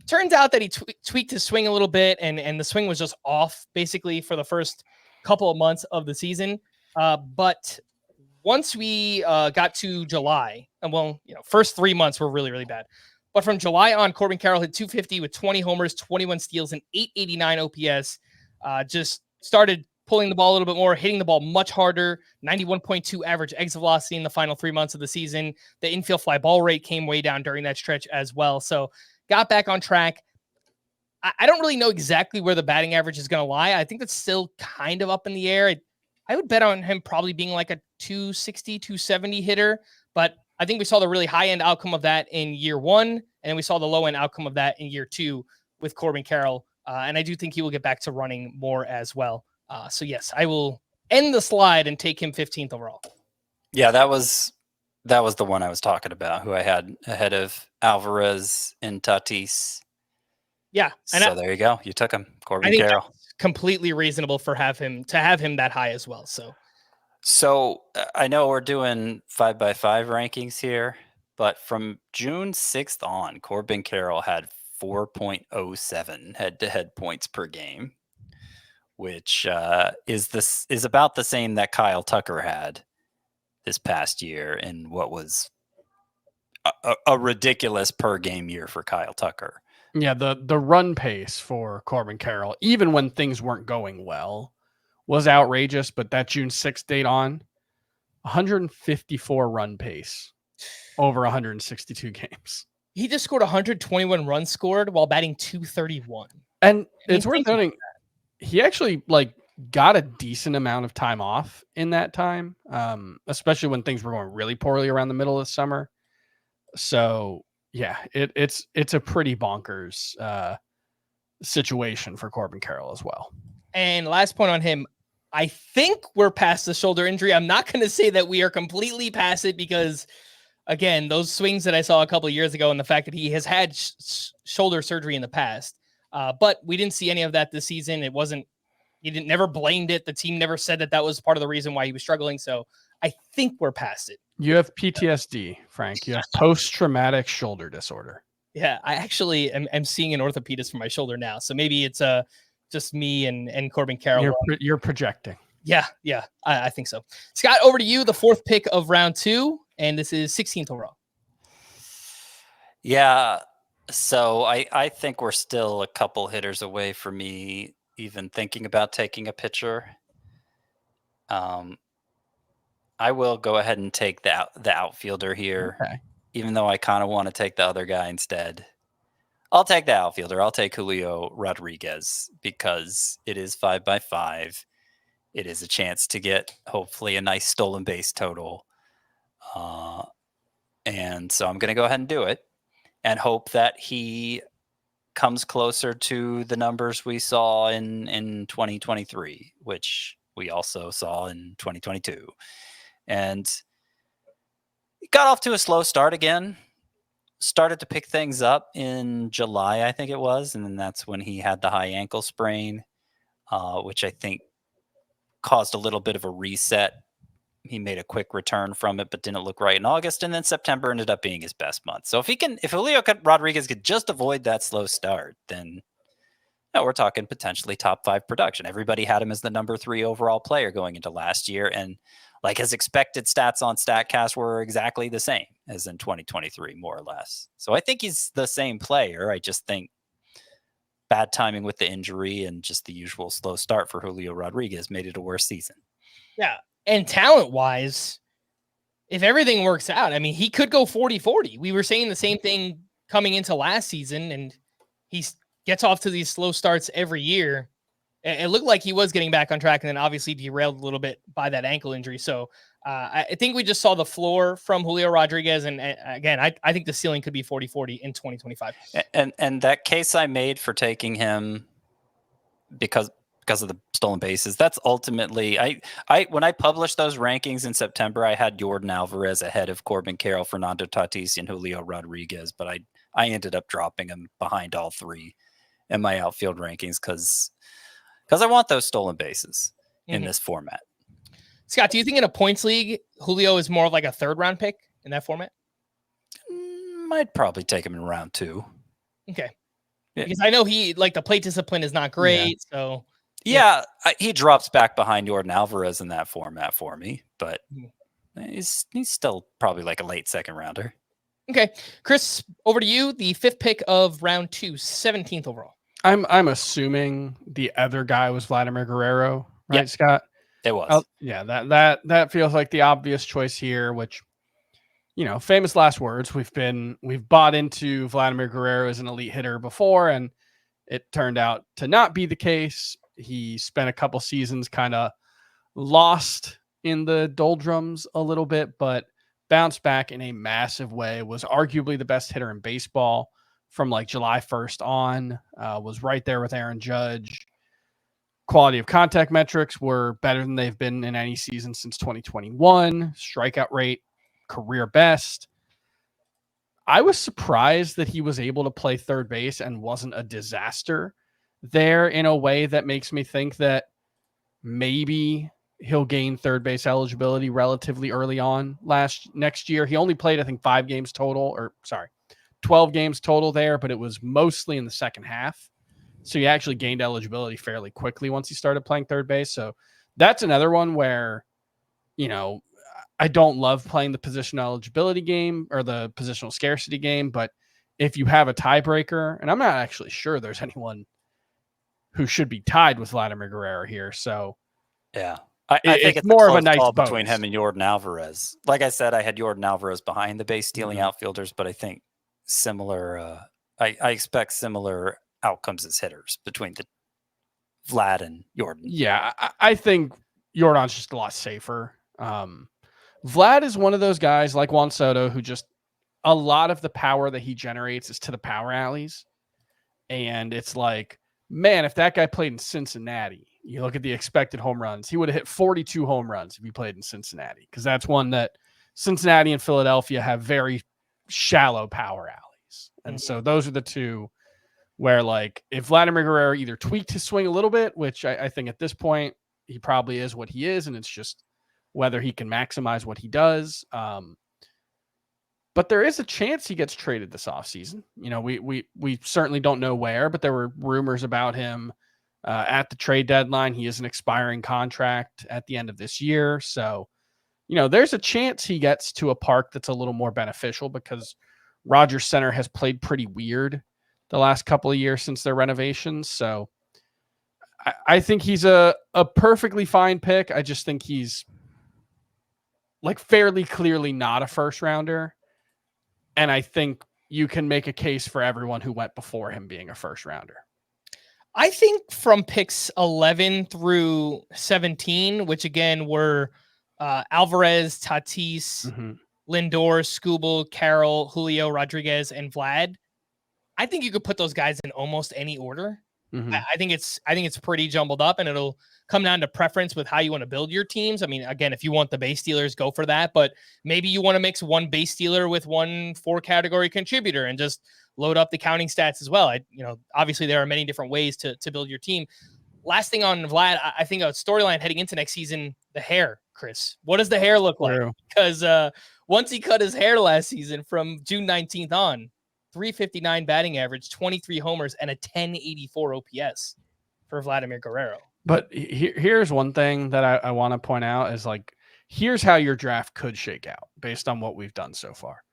turns out that he tweaked his swing a little bit, and the swing was just off basically for the first couple of months of the season. But once we got to July, and first 3 months were really, really bad. But from July on, Corbin Carroll hit 250 with 20 homers, 21 steals, and 889 OPS. Just started pulling the ball a little bit more, hitting the ball much harder, 91.2 average exit velocity in the final 3 months of the season. The infield fly ball rate came way down during that stretch as well. So got back on track. I don't really know exactly where the batting average is going to lie. I think that's still kind of up in the air. I would bet on him probably being like a 260, 270 hitter, but I think we saw the really high-end outcome of that in year 1, and then we saw the low-end outcome of that in year 2 with Corbin Carroll, and I do think he will get back to running more as well. So yes, I will end the slide and take him 15th overall. Yeah, that was the one I was talking about, who I had ahead of Alvarez and Tatis. Yeah. And there you go. You took him, Corbin Carroll. Completely reasonable to have him that high as well. So I know we're doing 5x5 rankings here, but from June 6th on, Corbin Carroll had 4.07 head-to-head points per game, which is about the same that Kyle Tucker had this past year in what was a ridiculous per game year for Kyle Tucker. Yeah, the run pace for Corbin Carroll, even when things weren't going well, was outrageous. But that June 6th date on, 154 run pace over 162 games. He just scored 121 runs scored while batting 231. And it's worth noting, he actually got a decent amount of time off in that time, especially when things were going really poorly around the middle of the summer. So yeah, it's a pretty bonkers situation for Corbin Carroll as well. And last point on him, I think we're past the shoulder injury. I'm not going to say that we are completely past it because, again, those swings that I saw a couple of years ago and the fact that he has had shoulder surgery in the past, but we didn't see any of that this season. He never blamed it. The team never said that was part of the reason why he was struggling. So I think we're past it. You have PTSD, Frank. You have post-traumatic shoulder disorder. Yeah, I actually am seeing an orthopedist for my shoulder now. So maybe it's just me and Corbin Carroll. You're projecting. Yeah, I think so. Scott, over to you, the 4th pick of round 2, and this is 16th overall. Yeah, so I think we're still a couple hitters away from me even thinking about taking a pitcher. I will go ahead and take the outfielder here, even though I kind of want to take the other guy instead. I'll take the outfielder. I'll take Julio Rodriguez because it is 5x5. It is a chance to get hopefully a nice stolen base total. And so I'm going to go ahead and do it and hope that he comes closer to the numbers we saw in 2023, which we also saw in 2022. And got off to a slow start again. Started to pick things up in July, I think it was. And then that's when he had the high ankle sprain, which I think caused a little bit of a reset he made a quick return from it, but didn't look right in August. And then September ended up being his best month. So if Julio Rodriguez could just avoid that slow start, then we're talking potentially top 5 production. Everybody had him as the number 3 overall player going into last year. And like his expected stats on StatCast were exactly the same as in 2023, more or less. So I think he's the same player. I just think bad timing with the injury and just the usual slow start for Julio Rodriguez made it a worse season. Yeah. And talent-wise, if everything works out, I mean, he could go 40-40. We were saying the same thing coming into last season, and he gets off to these slow starts every year. It looked like he was getting back on track, and then obviously derailed a little bit by that ankle injury. So I think we just saw the floor from Julio Rodriguez, and again, I think the ceiling could be 40-40 in 2025. And that case I made for taking him because of the stolen bases, that's ultimately I when I published those rankings in September, I had Jordan Alvarez ahead of Corbin Carroll, Fernando Tatis, and Julio Rodriguez, but I ended up dropping him behind all 3 in my outfield rankings because I want those stolen bases in this format. Scott, do you think in a points league, Julio is more of like a 3rd round pick in that format? I'd probably take him in round 2. Okay. Yeah. Because I know he, like, the plate discipline is not great. Yeah. So he drops back behind Jordan Alvarez in that format for me, but he's still probably like a late 2nd rounder. Okay. Chris, over to you. The 5th pick of round 2, 17th overall. I'm assuming the other guy was Vladimir Guerrero, right, yep. Scott? It was. Yeah, that feels like the obvious choice here, which, famous last words. We've bought into Vladimir Guerrero as an elite hitter before, and it turned out to not be the case. He spent a couple seasons kind of lost in the doldrums a little bit, but bounced back in a massive way, was arguably the best hitter in baseball from like July 1st on, was right there with Aaron Judge. Quality of contact metrics were better than they've been in any season since 2021. Strikeout rate, career best. I was surprised that he was able to play 3rd base and wasn't a disaster there in a way that makes me think that maybe he'll gain 3rd base eligibility relatively early on next year. He only played, I think, 12 games total there, but it was mostly in the second half. So he actually gained eligibility fairly quickly once he started playing 3rd base. So that's another one where, I don't love playing the position eligibility game or the positional scarcity game, but if you have a tiebreaker, and I'm not actually sure there's anyone who should be tied with Vladimir Guerrero here. So yeah, I think it's more of a nice call between him and Jordan Alvarez. Like I said, I had Jordan Alvarez behind the base stealing outfielders, but I think similar, I expect similar outcomes as hitters between the Vlad and Jordan. Yeah, I think Jordan's just a lot safer. Vlad is one of those guys like Juan Soto who just a lot of the power that he generates is to the power alleys. And it's like, man, if that guy played in Cincinnati, you look at the expected home runs, he would have hit 42 home runs if he played in Cincinnati, because that's one that Cincinnati and Philadelphia have very shallow power alleys. And so those are the two where, like, if Vladimir Guerrero either tweaked his swing a little bit, which I think at this point he probably is what he is, and it's just whether he can maximize what he does. But there is a chance he gets traded this offseason. We certainly don't know where, but there were rumors about him at the trade deadline. He is an expiring contract at the end of this year. So, there's a chance he gets to a park that's a little more beneficial, because Rogers Center has played pretty weird the last couple of years since their renovations. So I think he's a perfectly fine pick. I just think he's like fairly clearly not a first rounder. And I think you can make a case for everyone who went before him being a first rounder. I think from picks 11 through 17, which again were Alvarez, Tatis, Lindor, Skubal, Carroll, Julio Rodriguez, and Vlad, I think you could put those guys in almost any order. I think it's pretty jumbled up, and it'll come down to preference with how you want to build your teams. I mean, again, if you want the base stealers, go for that, but maybe you want to mix one base stealer with one 4-category contributor and just load up the counting stats as well. Obviously there are many different ways to build your team. last thing on Vlad, I think a storyline heading into next season, the hair, Chris. What does the hair look like? Because once he cut his hair last season from June 19th on, 359 batting average, 23 homers, and a 1084 OPS for Vladimir Guerrero. But here's one thing that I want to point out is like, here's how your draft could shake out based on what we've done so far.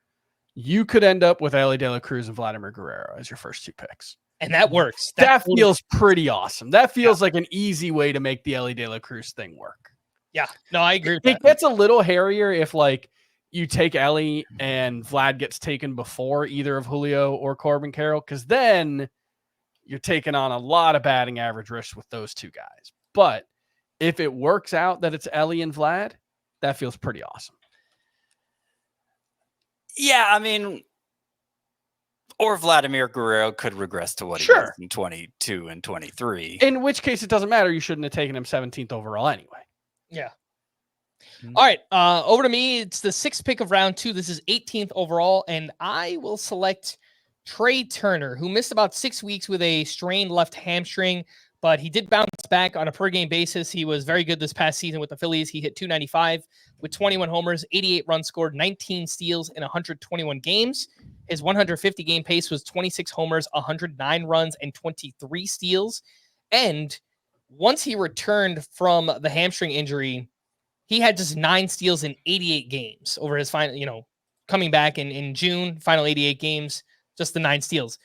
You could end up with Elly De La Cruz and Vladimir Guerrero as your first 2 picks. And that works. That feels pretty awesome. That feels like an easy way to make the Elly De La Cruz thing work. Yeah, no, I agree with that. It gets a little hairier if like you take Elly and Vlad gets taken before either of Julio or Corbin Carroll, because then you're taking on a lot of batting average risks with those 2 guys. But if it works out that it's Elly and Vlad, that feels pretty awesome. Yeah, I mean, or Vladimir Guerrero could regress to what he was in 22 and 23. In which case, it doesn't matter. You shouldn't have taken him 17th overall anyway. Yeah. All right. Over to me. It's the 6th pick of round 2. This is 18th overall, and I will select Trey Turner, who missed about 6 weeks with a strained left hamstring, but he did bounce back on a per-game basis. He was very good this past season with the Phillies. He hit .295 with 21 homers, 88 runs scored, 19 steals in 121 games. His 150-game pace was 26 homers, 109 runs, and 23 steals. And once he returned from the hamstring injury, he had just 9 steals in 88 games over his final, coming back in June, final 88 games, just the 9 steals.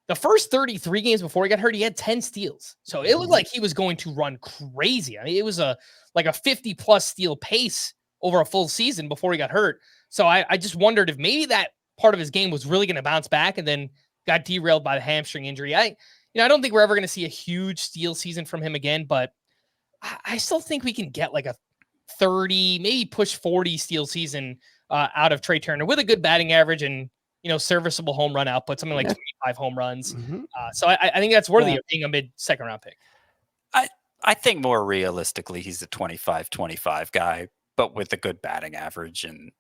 The first 33 games before he got hurt, he had 10 steals. So it looked like he was going to run crazy. I mean, it was a 50-plus steal pace over a full season before he got hurt. So I just wondered if maybe that part of his game was really going to bounce back and then got derailed by the hamstring injury. I don't think we're ever going to see a huge steal season from him again, but I still think we can get like a 30, maybe push 40 steal season out of Trey Turner with a good batting average and, serviceable home run output, something like 25 home runs. So I think that's worthy of being a mid-second round pick. I think more realistically, he's a 25-25 guy, but with a good batting average, and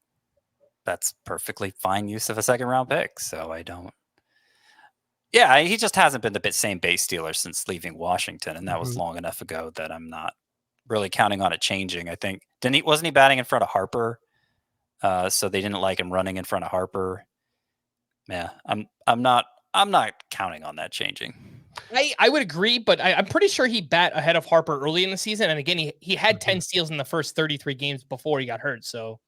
that's perfectly fine use of a second round pick. So I don't. Yeah, he just hasn't been the same base stealer since leaving Washington, and that was long enough ago that I'm not really counting on it changing. I think wasn't he batting in front of Harper? So they didn't like him running in front of Harper. Yeah, I'm not counting on that changing. I would agree, but I'm pretty sure he bat ahead of Harper early in the season. And again, he had 10 steals in the first 33 games before he got hurt. So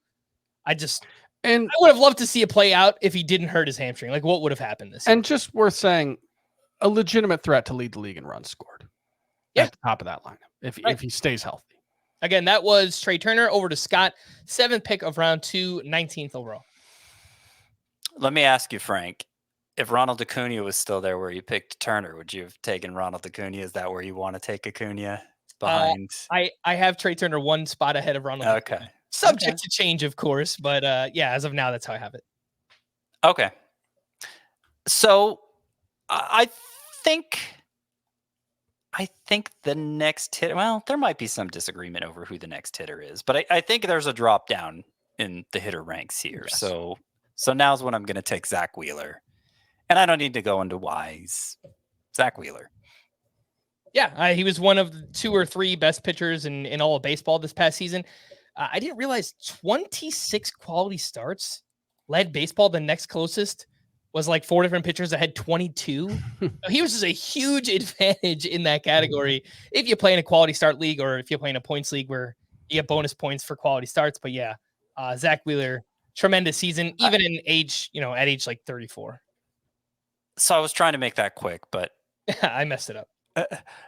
I would have loved to see it play out if he didn't hurt his hamstring. Like, what would have happened this year? And just worth saying, a legitimate threat to lead the league in runs scored. Yeah. At the top of that lineup, if he stays healthy. Again, that was Trey Turner. Over to Scott, 7th pick of round 2, 19th overall. Let me ask you, Frank, if Ronald Acuna was still there where you picked Turner, would you have taken Ronald Acuna? Is that where you want to take Acuna behind? I have Trey Turner 1 spot ahead of Ronald Acuna. Okay. Subject to change, of course, but as of now, that's how I have it. Okay. So I think the next hitter, well, there might be some disagreement over who the next hitter is, but I think there's a drop down in the hitter ranks here. Yes. So now's when I'm going to take Zach Wheeler. And I don't need to go into why. Zach Wheeler. Yeah, he was one of the 2 or 3 best pitchers in all of baseball this past season. I didn't realize 26 quality starts led baseball. The next closest was like 4 different pitchers that had 22. He was just a huge advantage in that category if you play in a quality start league or if you play in a points league where you get bonus points for quality starts. But yeah, Zach Wheeler, tremendous season, even in age, at age like 34. So I was trying to make that quick, but I messed it up.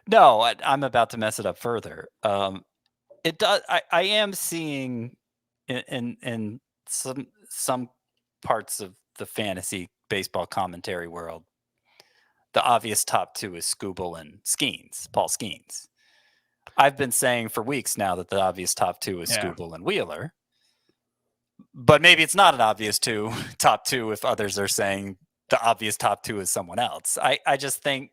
No, I'm about to mess it up further. It does. I am seeing in some parts of the fantasy baseball commentary world, the obvious top 2 is Skubal and Paul Skeens. I've been saying for weeks now that the obvious top 2 is Skubal and Wheeler, but maybe it's not an obvious top two if others are saying the obvious top 2 is someone else. I just think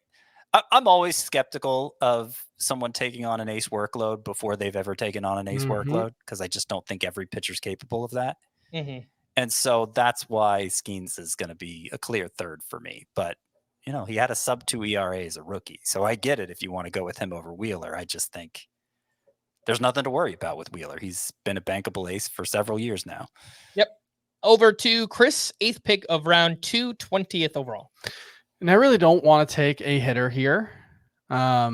I'm always skeptical of someone taking on an ace workload before they've ever taken on an ace workload, because I just don't think every pitcher's capable of that. And so that's why Skeens is going to be a clear third for me. But he had a sub-2 ERA as a rookie. So I get it if you want to go with him over Wheeler. I just think there's nothing to worry about with Wheeler. He's been a bankable ace for several years now. Yep. Over to Chris, 8th pick of round 2, 20th overall. And I really don't want to take a hitter here. I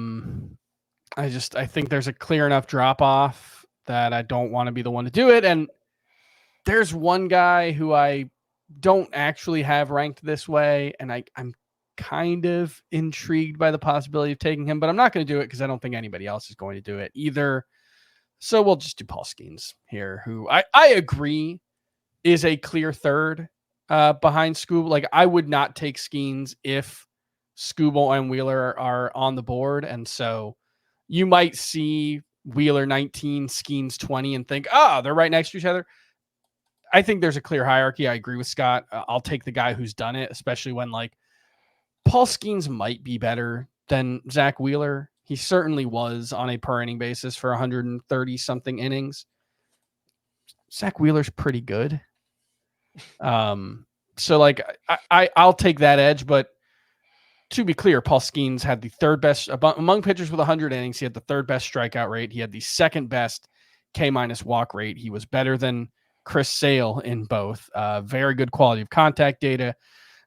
think there's a clear enough drop off that I don't want to be the one to do it. And there's one guy who I don't actually have ranked this way, and I'm kind of intrigued by the possibility of taking him, but I'm not going to do it because I don't think anybody else is going to do it either. So we'll just do Paul Skeens here, who I agree is a clear third behind Scoob. Like, I would not take Skeens if Scooble and Wheeler are on the board, and so you might see Wheeler 19, Skeens 20, and think, they're right next to each other. I think there's a clear hierarchy. I agree with Scott. I'll take the guy who's done it, especially when like Paul Skeens might be better than Zach Wheeler. He certainly was on a per inning basis for 130 something innings. Zach Wheeler's pretty good. So like I'll take that edge, but to be clear, Paul Skeens had the third best among pitchers with 100 innings. He had the third best strikeout rate. He had the second best K- walk rate. He was better than Chris Sale in both. Very good quality of contact data.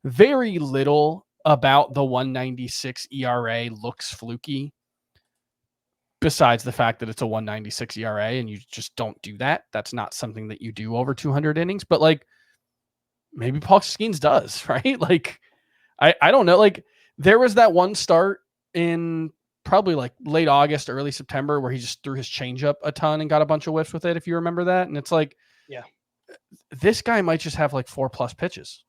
Very little about the 196 ERA looks fluky, besides the fact that it's a 196 ERA and you just don't do that. That's not something that you do over 200 innings, but like maybe Paul Skeens does, right? Like, I don't know. Like, there was that one start in probably like late August, early September, where he just threw his changeup a ton and got a bunch of whiffs with it, if you remember that. And it's like, yeah, this guy might just have like 4+ pitches.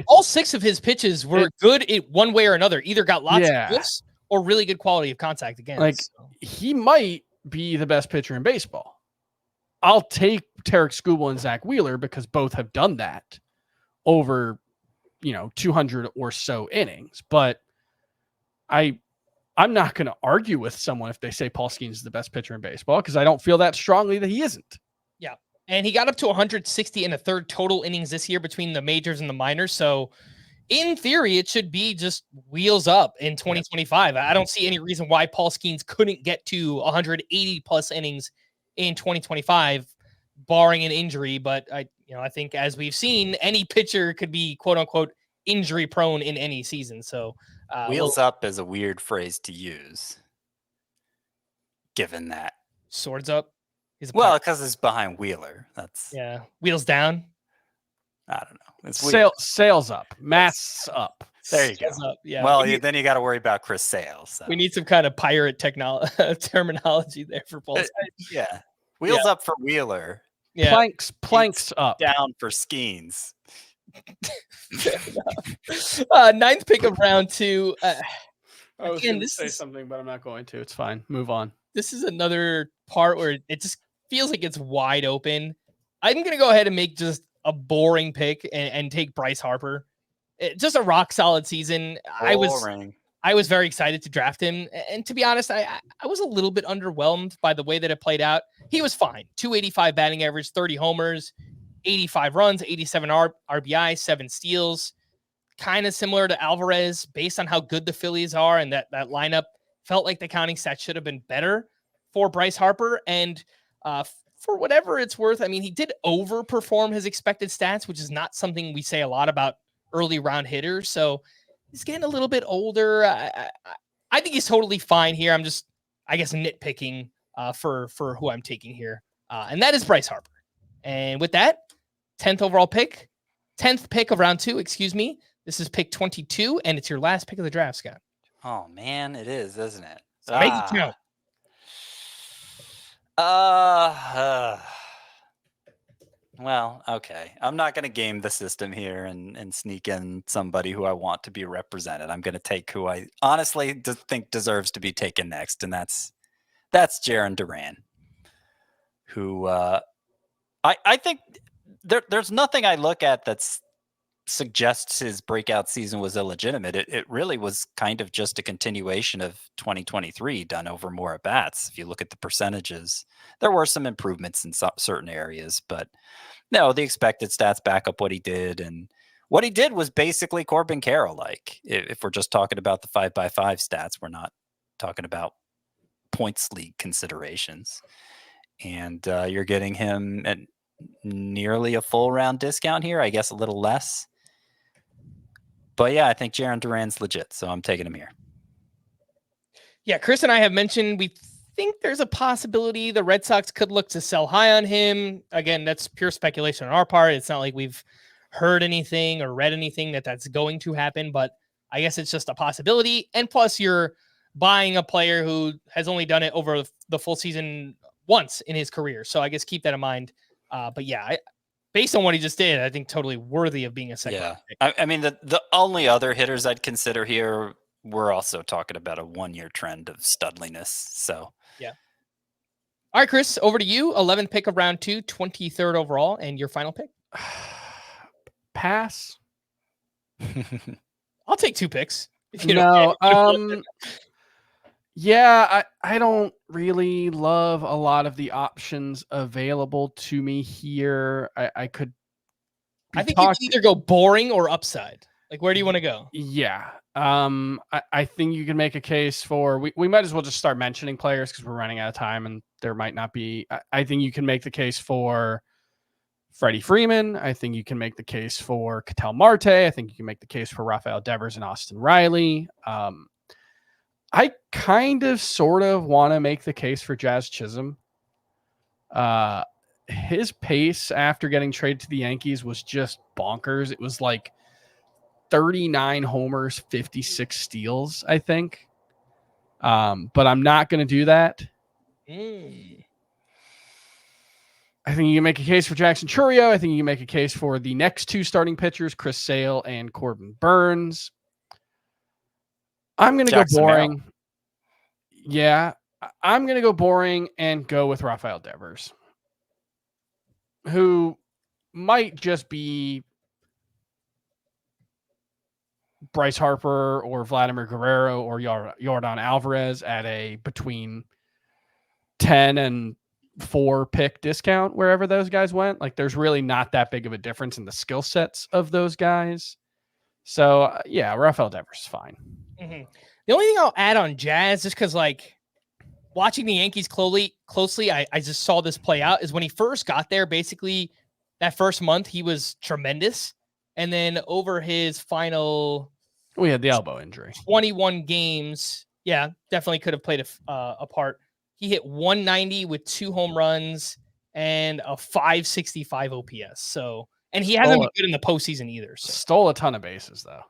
All 6 of his pitches were good in one way or another. Either got lots of whiffs or really good quality of contact again. Like, he might be the best pitcher in baseball. I'll take Tarek Skubal and Zach Wheeler because both have done that over, 200 or so innings. But I'm not going to argue with someone if they say Paul Skeens is the best pitcher in baseball, because I don't feel that strongly that he isn't. Yeah. And he got up to 160 and a third total innings this year between the majors and the minors. So in theory, it should be just wheels up in 2025. I don't see any reason why Paul Skeens couldn't get to 180 plus innings in 2025, barring an injury. But I think, as we've seen, any pitcher could be quote unquote injury prone in any season. So wheels up is a weird phrase to use, given that swords up. Because it's behind Wheeler. That's wheels down. I don't know. It's sails up, masts up. There you go. Up, yeah. Well, then you got to worry about Chris Sale. So. We need some kind of pirate terminology there for Paul. Yeah, wheels up for Wheeler. Yeah, planks up, down for Skeens. 9th pick of round 2. I was going to say something, but I'm not going to. It's fine. Move on. This is another part where it just feels like it's wide open. I'm going to go ahead and make just a boring pick and take Bryce Harper. Just a rock solid season. Boring. I was very excited to draft him. And to be honest, I was a little bit underwhelmed by the way that it played out. He was fine. 285 batting average, 30 homers, 85 runs, 87 RBI, 7 steals. Kind of similar to Alvarez based on how good the Phillies are. And that lineup felt like the counting stats should have been better for Bryce Harper. And for whatever it's worth, I mean, he did overperform his expected stats, which is not something we say a lot about early round hitters. So he's getting a little bit older. I think he's totally fine here. I'm just, I guess, nitpicking for who I'm taking here. And that is Bryce Harper. And with that, 10th overall pick, 10th pick of round 2, excuse me. This is pick 22, and it's your last pick of the draft, Scott. Oh, man, it is, isn't it? So make it count. Well, okay. I'm not going to game the system here and sneak in somebody who I want to be represented. I'm going to take who I honestly think deserves to be taken next, and that's Jarren Duran, who I think there's nothing I look at that's suggests his breakout season was illegitimate. It really was kind of just a continuation of 2023 done over more at bats. If you look at the percentages, there were some improvements in certain areas, but no, the expected stats back up what he did. And What he did was basically Corbin Carroll-like. If we're just talking about the 5x5 stats, we're not talking about points league considerations. And you're getting him at nearly a full round discount here. I guess a little less. But yeah, I think Jarren Duran's legit, so I'm taking him here. Yeah, Chris and I have mentioned we think there's a possibility the Red Sox could look to sell high on him. Again, that's pure speculation on our part. It's not like we've heard anything or read anything that's going to happen, but I guess it's just a possibility. And plus, you're buying a player who has only done it over the full season once in his career. So I guess keep that in mind. But yeah, based on what he just did, I think totally worthy of being a second. Yeah, I mean, the only other hitters I'd consider here, we're also talking about a 1-year trend of studliness. So yeah. All right, Chris, over to you. 11th pick of round 2, 23rd overall, and your final pick. Pass. I'll take 2 picks. Yeah, I don't really love a lot of the options available to me here. I could. I think you can either go boring or upside. Like, where do you want to go? Yeah. I think you can make a case for we might as well just start mentioning players because we're running out of time and there might not be. I think you can make the case for Freddie Freeman. I think you can make the case for Ketel Marte. I think you can make the case for Rafael Devers and Austin Riley. I kind of sort of want to make the case for Jazz Chisholm. His pace after getting traded to the Yankees was just bonkers. It was like 39 homers, 56 steals, I think. But I'm not going to do that. I think you can make a case for Jackson Chourio. I think you can make a case for the next 2 starting pitchers, Chris Sale and Corbin Burns. I'm going to go boring. Yeah, I'm going to go boring and go with Rafael Devers, who might just be Bryce Harper or Vladimir Guerrero or Yordan Alvarez at a between 10 and 4 pick discount wherever those guys went. Like, there's really not that big of a difference in the skill sets of those guys. So yeah, Rafael Devers is fine. Mm-hmm. The only thing I'll add on Jazz, just because like watching the Yankees closely, I just saw this play out, is when he first got there, basically that first month he was tremendous. And then over his final, we had the elbow injury, 21 games. Yeah, definitely could have played a part. He hit 190 with 2 home runs and a 565 OPS. So, and he hasn't been good in the postseason either. So. Stole a ton of bases though.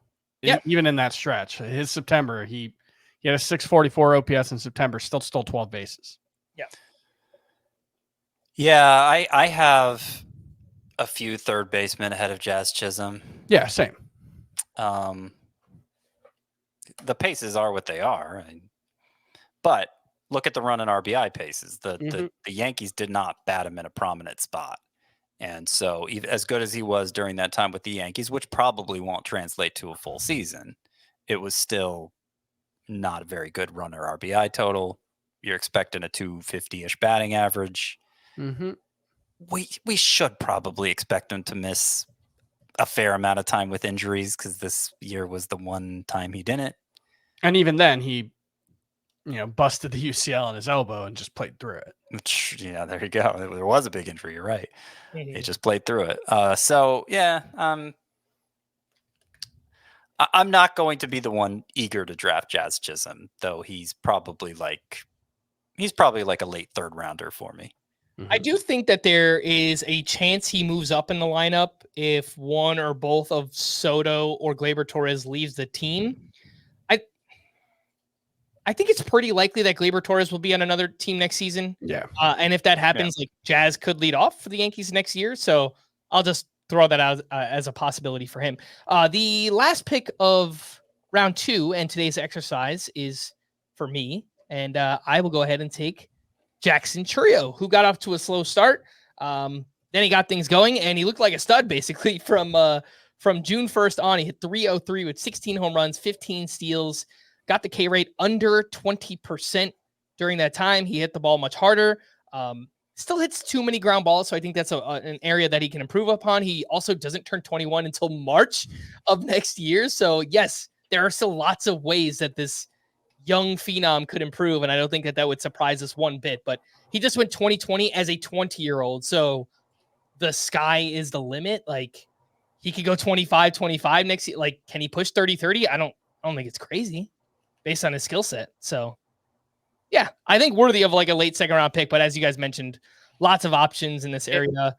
Yep. Even in that stretch, his September, he had a 644 OPS in September, still stole 12 bases. Yeah. Yeah, I have a few third basemen ahead of Jazz Chisholm. Yeah, same. The paces are what they are. But look at the run and RBI paces. The Yankees did not bat him in a prominent spot. And so as good as he was during that time with the Yankees, which probably won't translate to a full season, it was still not a very good runner RBI total. You're expecting a 250-ish batting average. Mm-hmm. We should probably expect him to miss a fair amount of time with injuries because this year was the one time he didn't. And even then, he busted the UCL in his elbow and just played through it. Which, there you go. There was a big injury. You're right. Mm-hmm. He just played through it. So yeah, I'm not going to be the one eager to draft Jazz Chisholm, though he's probably like a late 3rd rounder for me. Mm-hmm. I do think that there is a chance he moves up in the lineup if one or both of Soto or Gleyber Torres leaves the team. I think it's pretty likely that Gleyber Torres will be on another team next season. Yeah. And if that happens, like Jazz could lead off for the Yankees next year. So I'll just throw that out as a possibility for him. The last pick of round 2 and today's exercise is for me. And I will go ahead and take Jackson Chourio, who got off to a slow start. Then he got things going and he looked like a stud basically from June 1st on. He hit 303 with 16 home runs, 15 steals. Got the K rate under 20% during that time. He hit the ball much harder. Still hits too many ground balls, so I think that's an area that he can improve upon. He also doesn't turn 21 until March of next year. So, yes, there are still lots of ways that this young phenom could improve, and I don't think that would surprise us one bit. But he just went 2020 as a 20-year-old, so the sky is the limit. Like, he could go 25 next year. Like, can he push 30? I don't think it's crazy based on his skill set. So, yeah, I think worthy of like a late second round pick. But as you guys mentioned, lots of options in this area.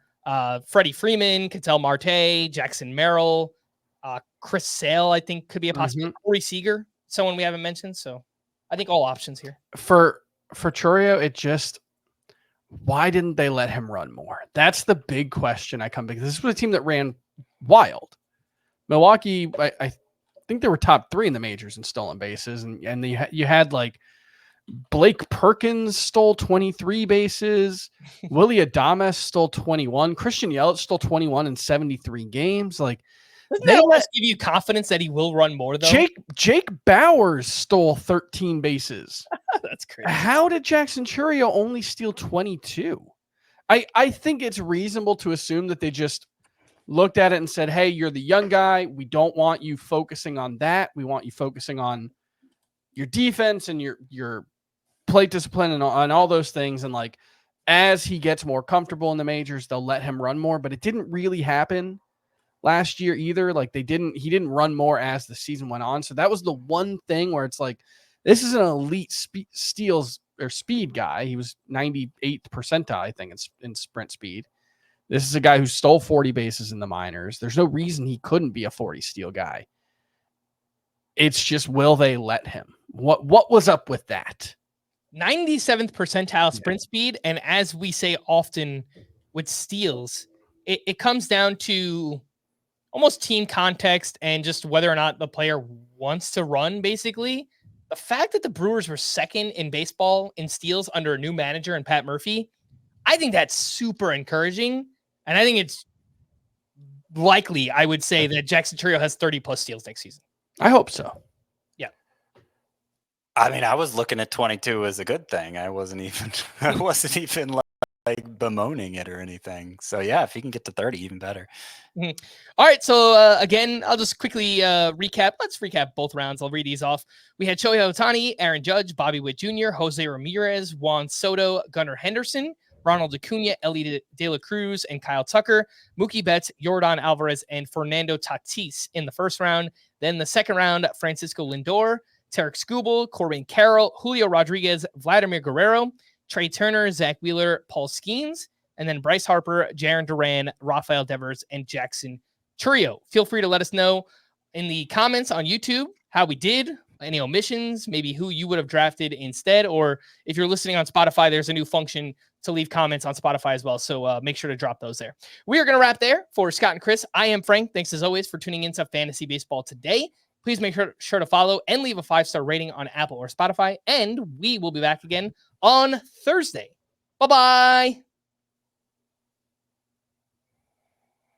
Freddie Freeman, Ketel Marte, Jackson Merrill, Chris Sale, I think could be a possibility. Corey Seager, someone we haven't mentioned. So I think all options here. For Chourio, it just, why didn't they let him run more? That's the big question I come back. This was a team that ran wild. Milwaukee, I think they were top 3 in the majors in stolen bases. And you had like Blake Perkins stole 23 bases. Willie Adames stole 21. Christian Yelich stole 21 in 73 games. Like, doesn't that almost give you confidence that he will run more, though? Jake Bowers stole 13 bases. That's crazy. How did Jackson Chourio only steal 22? I think it's reasonable to assume that they just looked at it and said, hey, you're the young guy. We don't want you focusing on that. We want you focusing on your defense and your plate discipline and on all those things. And like, as he gets more comfortable in the majors, they'll let him run more, but it didn't really happen last year either. Like he didn't run more as the season went on. So that was the one thing where it's like, this is an elite steals or speed guy. He was 98th percentile, I think, in sprint speed. This is a guy who stole 40 bases in the minors. There's no reason he couldn't be a 40 steal guy. It's just, will they let him? What was up with that? 97th percentile sprint speed. And as we say often with steals, it comes down to almost team context and just whether or not the player wants to run, basically. The fact that the Brewers were second in baseball in steals under a new manager and Pat Murphy, I think that's super encouraging. And I think it's likely, I would say, that Jackson Chourio has 30+ steals next season. I hope so. I mean, I was looking at 22 as a good thing. I wasn't even like bemoaning it or anything. So yeah, if he can get to 30, even better. All right. So again, I'll just quickly recap. Let's recap both rounds. I'll read these off. We had Shohei Ohtani, Aaron Judge, Bobby Witt Jr., Jose Ramirez, Juan Soto, Gunnar Henderson, Ronald Acuna, Ellie De La Cruz, and Kyle Tucker, Mookie Betts, Yordan Alvarez, and Fernando Tatis in the first round. Then the second round, Francisco Lindor, Tarek Skubal, Corbin Carroll, Julio Rodriguez, Vladimir Guerrero, Trey Turner, Zach Wheeler, Paul Skeens, and then Bryce Harper, Jarren Duran, Rafael Devers, and Jackson Chourio. Feel free to let us know in the comments on YouTube how we did, any omissions, maybe who you would have drafted instead, or if you're listening on Spotify, there's a new function to leave comments on Spotify as well, so make sure to drop those there. We are going to wrap there. For Scott and Chris, I am Frank. Thanks as always for tuning into Fantasy Baseball today. Please make sure to follow and leave a 5-star rating on Apple or Spotify, and we will be back again on Thursday. Bye-bye.